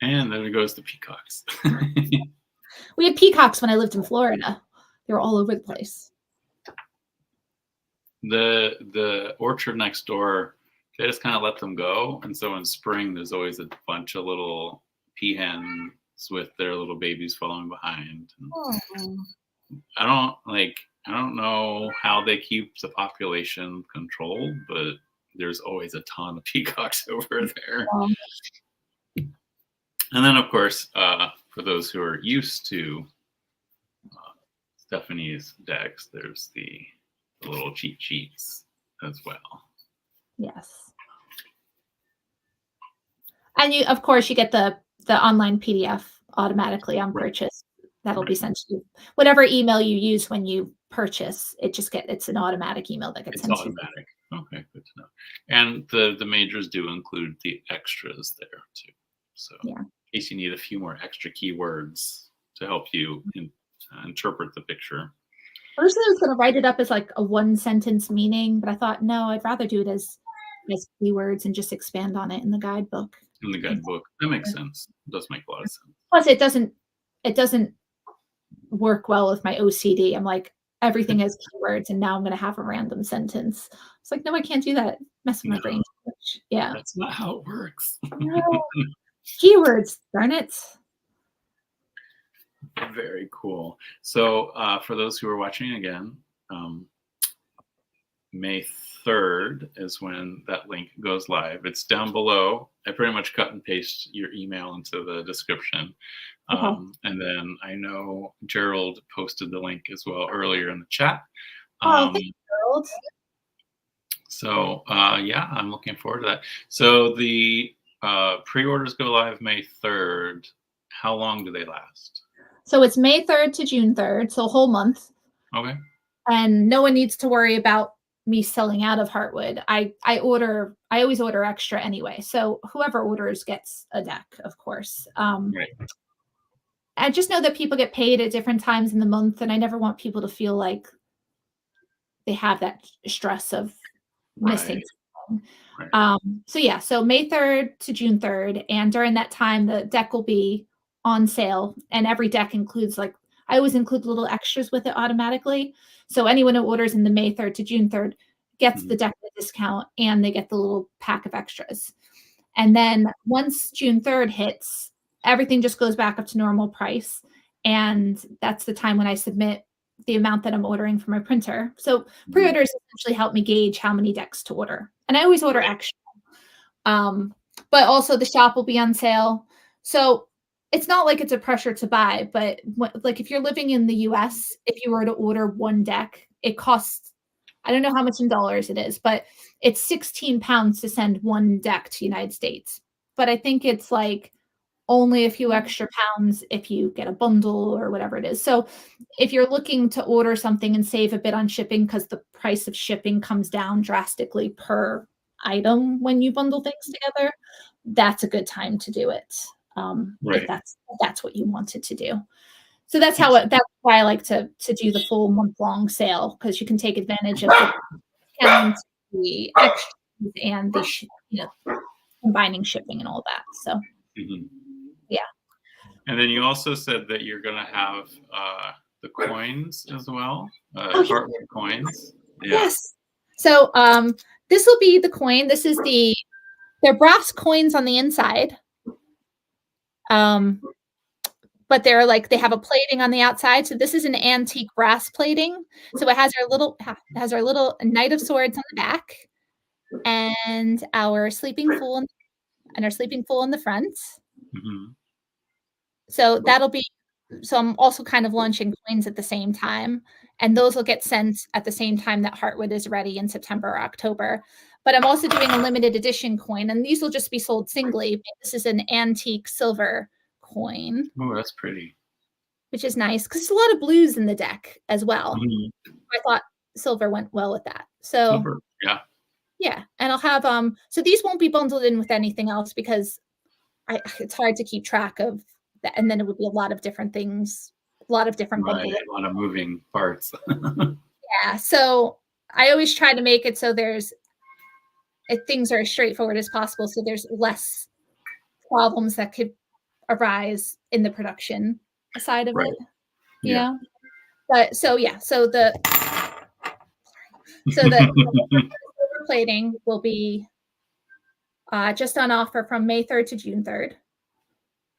And then it goes to peacocks. We had peacocks when I lived in Florida. They were all over the place. The orchard next door, they just kind of let them go. And so in spring, there's always a bunch of little peahens with their little babies following behind. I don't know how they keep the population controlled, but there's always a ton of peacocks over there. And then, of course, for those who are used to Stephanie's decks, there's the little cheat sheets as well. Yes. And you, of course, you get the online PDF automatically on purchase. That'll be sent to you. Whatever email you use when you purchase, it's an automatic email that gets sent to you. Automatic. Okay, good to know. And the majors do include the extras there too. So in case you need a few more extra keywords to help you interpret the picture. Personally, I was going to write it up as like a 1-sentence meaning, but I thought, no, I'd rather do it as keywords and just expand on it in the guidebook. In the guidebook. That makes sense. It does make a lot of sense. Plus, it doesn't work well with my OCD. I'm like, everything has keywords, and now I'm going to have a random sentence. It's like, no, I can't do that. Mess with my brain too much. Yeah. That's not how it works. No. Keywords, darn it. Very cool. So for those who are watching again, May 3rd is when that link goes live. It's down below. I pretty much cut and paste your email into the description. And then I know Gerald posted the link as well earlier in the chat. Thank you, Gerald. So I'm looking forward to that. So the pre-orders go live May 3rd. How long do they last? So it's May 3rd to June 3rd, so a whole month. Okay. And no one needs to worry about me selling out of Heartwood, I always order extra anyway. So whoever orders gets a deck, of course. Right. I just know that people get paid at different times in the month, and I never want people to feel like they have that stress of missing something. Right. So yeah, so May 3rd to June 3rd, and during that time, the deck will be on sale, and every deck includes like I always include little extras with it automatically. So anyone who orders in the May 3rd to June 3rd gets the deck at a discount, and they get the little pack of extras. And then once June 3rd hits, everything just goes back up to normal price. And that's the time when I submit the amount that I'm ordering for my printer. So pre-orders essentially help me gauge how many decks to order. And I always order extra. But also the shop will be on sale. So it's not like it's a pressure to buy, but like if you're living in the US, if you were to order one deck, it costs, I don't know how much in dollars it is, but it's 16 pounds to send one deck to the United States. But I think it's like only a few extra pounds if you get a bundle or whatever it is. So if you're looking to order something and save a bit on shipping, because the price of shipping comes down drastically per item when you bundle things together, that's a good time to do it. If that's what you wanted to do. So that's why I like to do the full month-long sale, because you can take advantage of the discounts, the extras, and the combining shipping and all that. So yeah. And then you also said that you're going to have the coins as well, Heartwood coins. Yeah. Yes. So this will be the coin. This is they're brass coins on the inside. But they're like, they have a plating on the outside. So this is an antique brass plating. So it has our little Knight of Swords on the back, and our sleeping fool and our sleeping fool in the front. So so I'm also kind of launching coins at the same time, and those will get sent at the same time that Heartwood is ready in September or October. But I'm also doing a limited edition coin, and these will just be sold singly. This is an antique silver coin. Oh, that's pretty. Which is nice because there's a lot of blues in the deck as well. I thought silver went well with that. So silver, yeah, and I'll have so these won't be bundled in with anything else because it's hard to keep track of that, and then it would be a lot of different things, a lot of different bundles, a lot of moving parts. Yeah, so I always try to make it so things are as straightforward as possible, so there's less problems that could arise in the production side of it. Yeah. But so yeah, so the silver plating will be just on offer from May 3rd to June 3rd.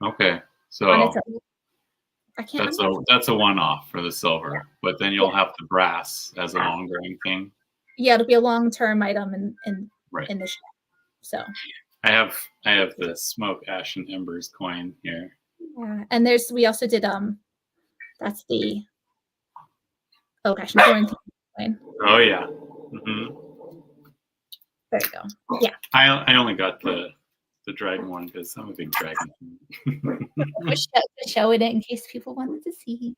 Okay. So I can't that's a one-off for the silver, but then you'll have the brass as an ongoing thing. Yeah, it'll be a long-term item in the shop. So I have the smoke, ash, and embers coin here. Yeah, and we also did that's the Quarantine coin. Oh yeah. There you go. Yeah. I only got the dragon one because I'm a big dragon fan. Show it in case people wanted to see.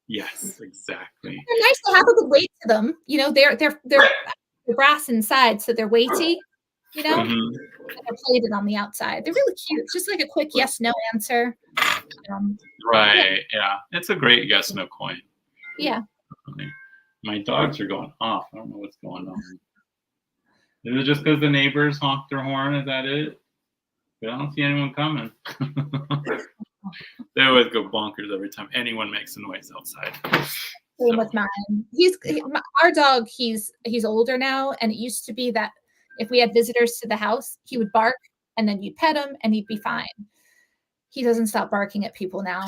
Yes, exactly. They're nice to have a good weight to them. They're brass inside, so they're weighty. And they're plated on the outside. They're really cute. It's just like a quick yes/no answer. Yeah. It's a great yes/no coin. Yeah. My dogs are going off. I don't know what's going on. Is it just because the neighbors honked their horn? Is that it? But I don't see anyone coming. They always go bonkers every time anyone makes a noise outside. Same with mine. Our dog. He's older now, and it used to be that if we had visitors to the house, he would bark, and then you'd pet him, and he'd be fine. He doesn't stop barking at people now.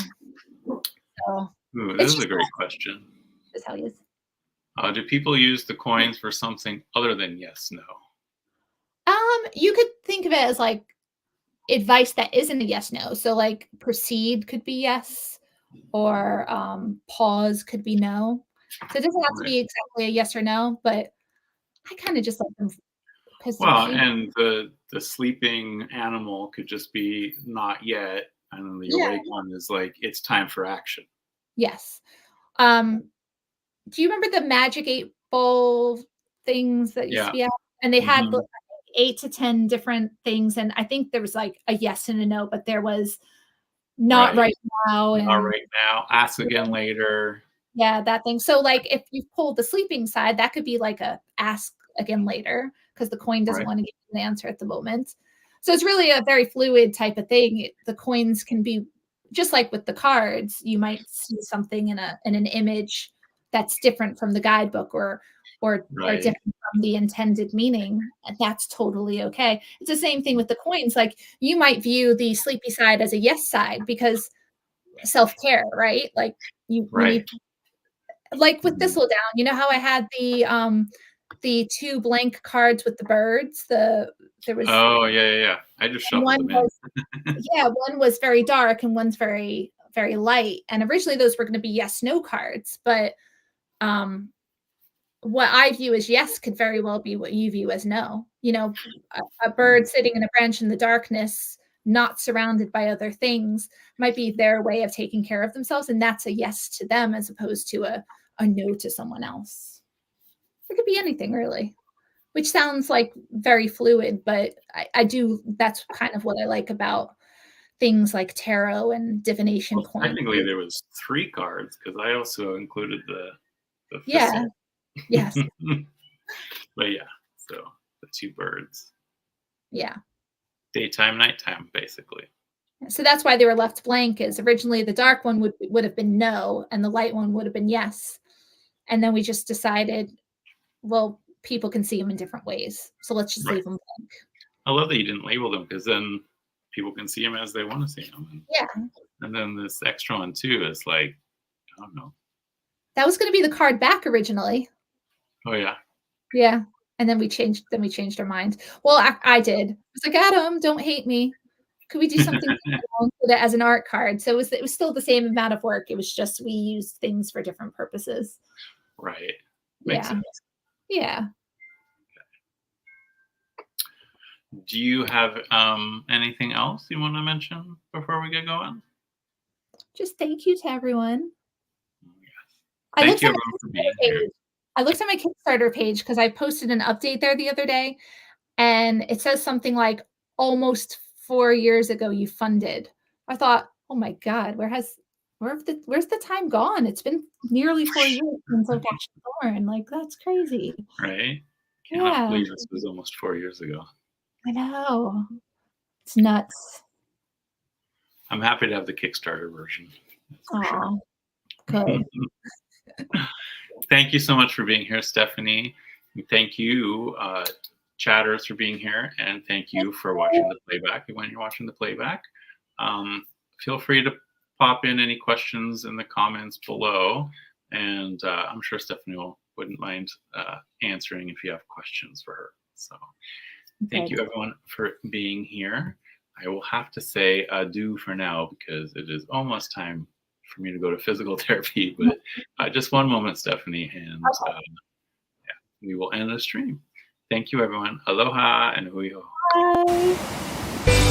So this is a great question. That's how he is. Do people use the coins for something other than yes, no? You could think of it as like advice that isn't a yes, no. So like proceed could be yes, or pause could be no. So it doesn't have to be exactly a yes or no, but I kind of just like them because and the sleeping animal could just be not yet, and the awake one is like it's time for action. Yes. Do you remember the Magic 8 Ball things that used to be out, and they had 8 to 10 different things, and I think there was like a yes and a no, but there was not right now and not right now, ask again later. yeah, that thing. So like if you pull the sleeping side, that could be like a ask again later because the coin doesn't want to give you an answer at the moment. So it's really a very fluid type of thing. The coins can be just like with the cards, you might see something in an image that's different from the guidebook or different from the intended meaning. That's totally okay. It's the same thing with the coins. Like you might view the sleepy side as a yes side because self-care, right? Like you need, like with Thistle Down, you know how I had the 2 blank cards with the birds? There was I just shuffled them in. One was very dark and one's very, very light. And originally those were going to be yes, no cards, but what I view as yes could very well be what you view as no. You know, a bird sitting in a branch in the darkness, not surrounded by other things, might be their way of taking care of themselves. And that's a yes to them as opposed to a no to someone else. It could be anything really, which sounds like very fluid, but I do, that's kind of what I like about things like tarot and divination coins. Technically there was 3 cards because I also included the thistle. Yes. But yeah, so the 2 birds. Yeah. Daytime, nighttime, basically. So that's why they were left blank, is originally the dark one would have been no, and the light one would have been yes. And then we just decided, well, people can see them in different ways. So let's just leave them blank. I love that you didn't label them because then people can see them as they want to see them. And then this extra one too is like, I don't know. That was going to be the card back originally. Oh yeah. Yeah. And then we changed our mind. Well, I did. I was like, Adam, don't hate me. Could we do something as an art card? So it was still the same amount of work. It was just we used things for different purposes. Right. Makes sense. Yeah. Do you have anything else you want to mention before we get going? Just thank you to everyone. Thank you everyone for being here. I looked at my Kickstarter page because I posted an update there the other day, and it says something like almost 4 years ago you funded. I thought, oh my God, where's the time gone? It's been nearly 4 years since I've Cash Thorn. Like, that's crazy. Right? Cannot believe this was almost 4 years ago. I know. It's nuts. I'm happy to have the Kickstarter version. Oh, good. Thank you so much for being here, Stephanie. Thank you, chatters, for being here, and thank you for watching the playback. When you're watching the playback, feel free to pop in any questions in the comments below, and I'm sure Stephanie wouldn't mind answering if you have questions for her. So thank you everyone for being here. I will have to say adieu for now because it is almost time for me to go to physical therapy, but just one moment, Stephanie, and we will end the stream. Thank you, everyone. Aloha and hui hou. Bye.